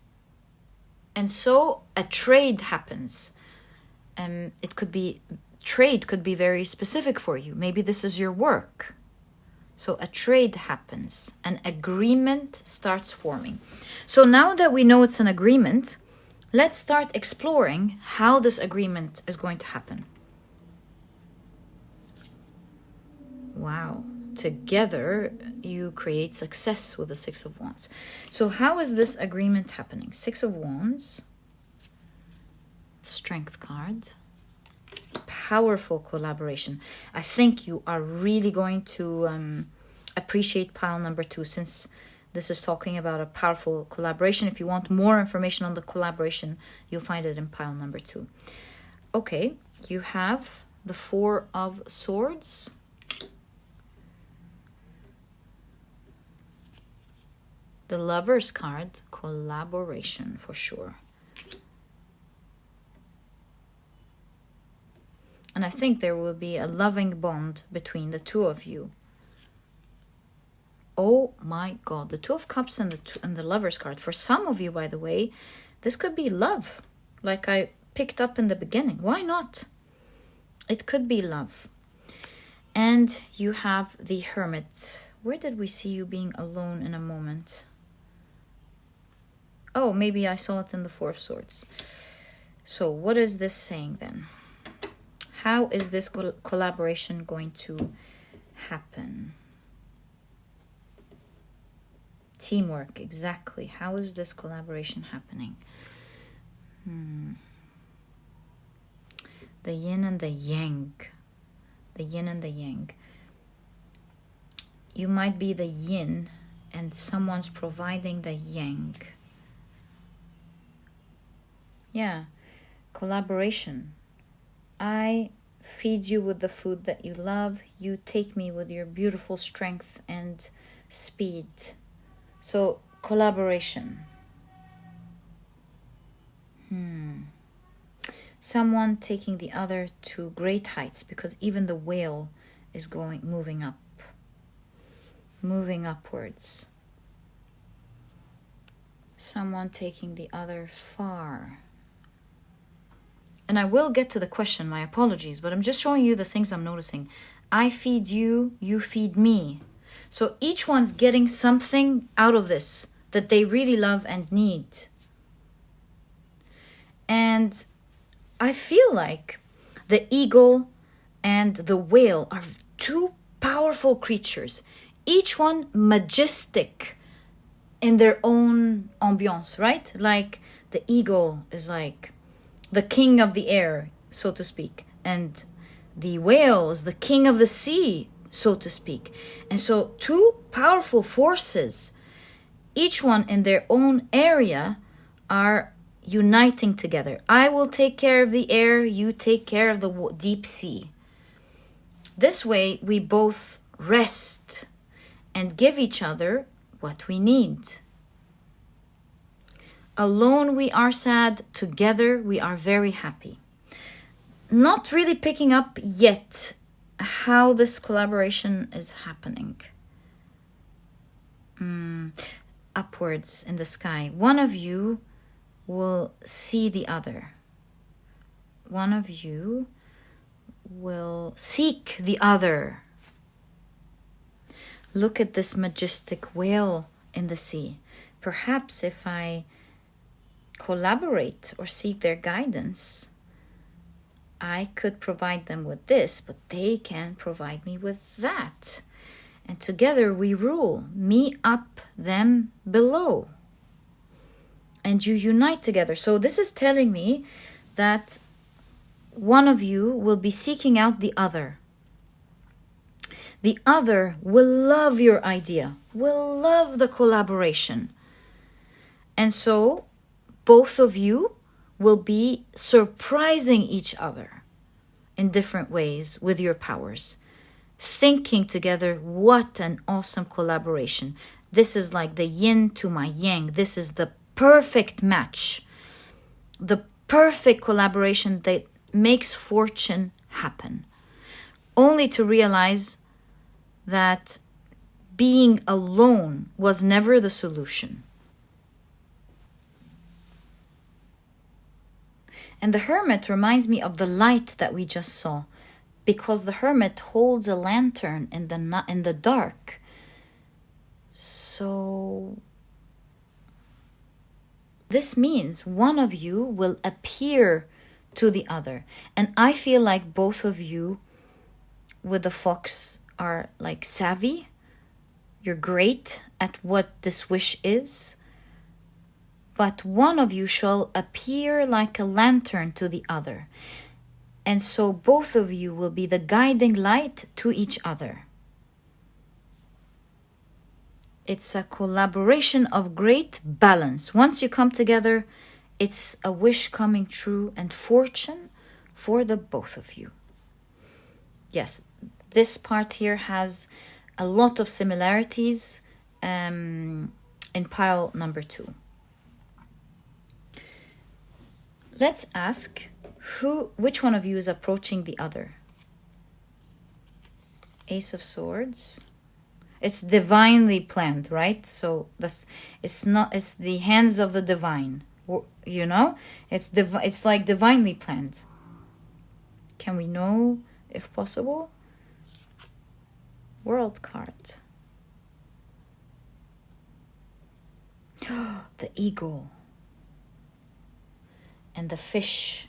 And so a trade happens. Trade could be very specific for you. Maybe this is your work. So a trade happens, an agreement starts forming. So now that we know it's an agreement, let's start exploring how this agreement is going to happen. Wow. Together, you create success with the Six of Wands. So how is this agreement happening? Six of Wands. Strength card. Powerful collaboration. I think you are really going to appreciate pile number 2, since this is talking about a powerful collaboration. If you want more information on the collaboration, you'll find it in pile number 2. Okay, you have the Four of Swords. The Lover's card, collaboration for sure. And I think there will be a loving bond between the two of you. Oh my God, the Two of Cups and the Lover's card. For some of you, by the way, this could be love, like I picked up in the beginning. Why not? It could be love. And you have the Hermit. Where did we see you being alone in a moment? Oh, maybe I saw it in the Four of Swords. So what is this saying then? How is this collaboration going to happen? Teamwork, exactly. How is this collaboration happening? The yin and the yang. The yin and the yang. You might be the yin and someone's providing the yang. Yeah, collaboration. I feed you with the food that you love. You take me with your beautiful strength and speed. So, collaboration. Someone taking the other to great heights, because even the whale is moving up. Moving upwards. Someone taking the other far. And I will get to the question, my apologies, but I'm just showing you the things I'm noticing. I feed you, you feed me. So each one's getting something out of this that they really love and need. And I feel like the eagle and the whale are two powerful creatures. Each one majestic in their own ambiance, right? Like the eagle is like the king of the air, so to speak. And the whale is the king of the sea, so to speak. And so two powerful forces, each one in their own area, are uniting together. I will take care of the air, you take care of the deep sea. This way we both rest and give each other what we need. Alone we are sad, together we are very happy. not really picking up yet how this collaboration is happening. Upwards in the sky. One of you will see the other. One of you will seek the other. Look at this majestic whale in the sea. Perhaps if I collaborate or seek their guidance, I could provide them with this, but they can provide me with that. And together we rule, me up, them below. And you unite together. So this is telling me that one of you will be seeking out the other. The other will love your idea, will love the collaboration. And so both of you will be surprising each other in different ways with your powers. Thinking together, what an awesome collaboration. This is like the yin to my yang. This is the perfect match. The perfect collaboration that makes fortune happen. Only to realize that being alone was never the solution. And the hermit reminds me of the light that we just saw, because the hermit holds a lantern in the dark. So this means one of you will appear to the other. And I feel like both of you with the fox are like savvy. You're great at what this wish is. But one of you shall appear like a lantern to the other. And so both of you will be the guiding light to each other. It's a collaboration of great balance. Once you come together, it's a wish coming true and fortune for the both of you. Yes, this part here has a lot of similarities in pile number 2. Let's ask which one of you is approaching the other? Ace of Swords. It's divinely planned, right? So it's the hands of the divine. You know, it's like divinely planned. Can we know if possible? World card. The eagle. And the fish.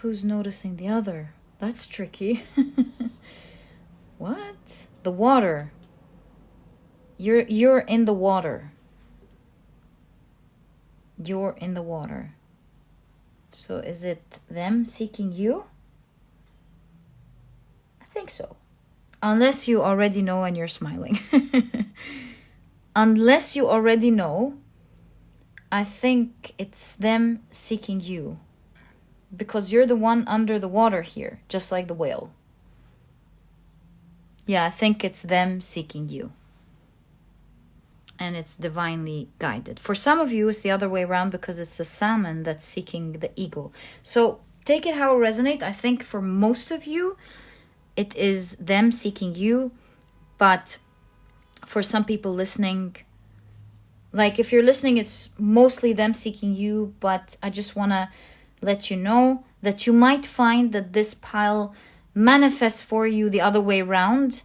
Who's noticing the other? That's tricky. What? The water. You're in the water. You're in the water. So is it them seeking you? I think so. Unless you already know and you're smiling. Unless you already know, I think it's them seeking you. Because you're the one under the water here, just like the whale. Yeah, I think it's them seeking you. And it's divinely guided. For some of you, it's the other way around because it's the salmon that's seeking the eagle. So take it how it resonates. I think for most of you, it is them seeking you. But for some people listening, like if you're listening, it's mostly them seeking you. But I just want to let you know that you might find that this pile manifests for you the other way around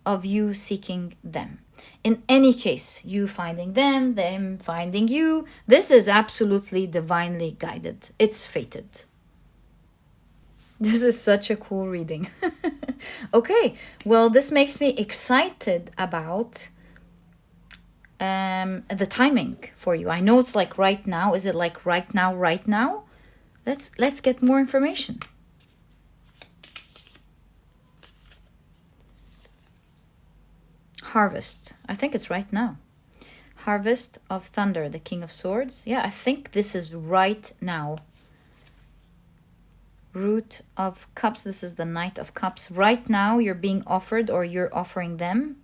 of you seeking them. In any case, you finding them finding you, this is absolutely divinely guided. It's fated. This is such a cool reading. Okay, well, this makes me excited about the timing for you. I know it's like right now. Is it like right now? Let's get more information. Harvest. I think it's right now. Harvest of Thunder, the King of Swords. Yeah, I think this is right now. Root of Cups. This is the Knight of Cups. Right now, you're being offered or you're offering them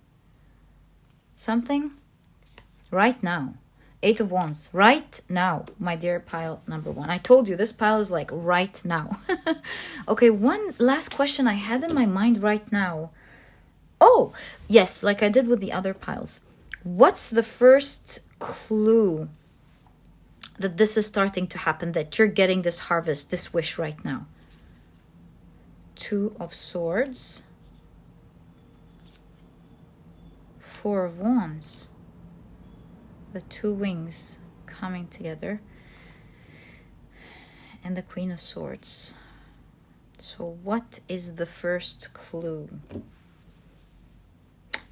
something. Right now. Eight of Wands. Right now, my dear pile number one. I told you, this pile is like right now. Okay, one last question I had in my mind right now. Oh, yes, like I did with the other piles. What's the first clue that this is starting to happen, that you're getting this harvest, this wish right now? Two of Swords. Four of Wands. The two wings coming together. And the Queen of Swords. So what is the first clue?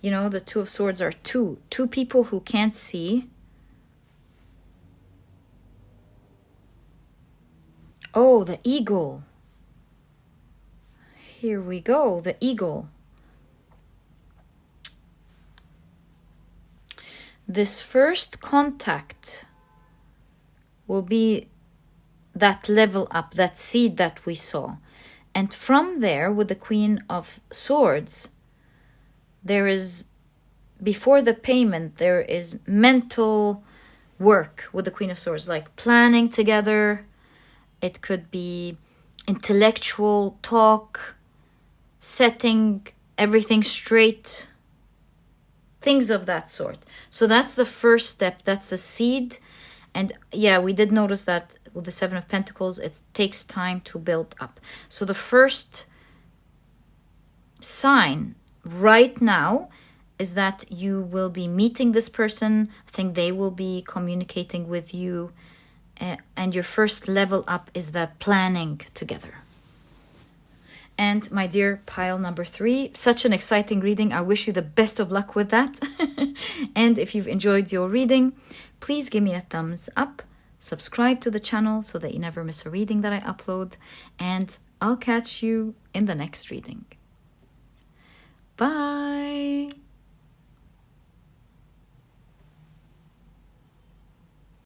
You know, the Two of Swords are two people who can't see. Oh, the eagle. Here we go, the eagle. This first contact will be that level up, that seed that we saw. And from there, with the Queen of Swords, there is, before the payment, there is mental work with the Queen of Swords, like planning together. It could be intellectual talk, setting everything straight, things of that sort. So that's the first step. That's a seed. And yeah, we did notice that with the Seven of Pentacles, it takes time to build up. So the first sign right now is that you will be meeting this person. I think they will be communicating with you. And your first level up is the planning together. And my dear pile number three, such an exciting reading. I wish you the best of luck with that. And if you've enjoyed your reading, please give me a thumbs up. Subscribe to the channel so that you never miss a reading that I upload. And I'll catch you in the next reading. Bye.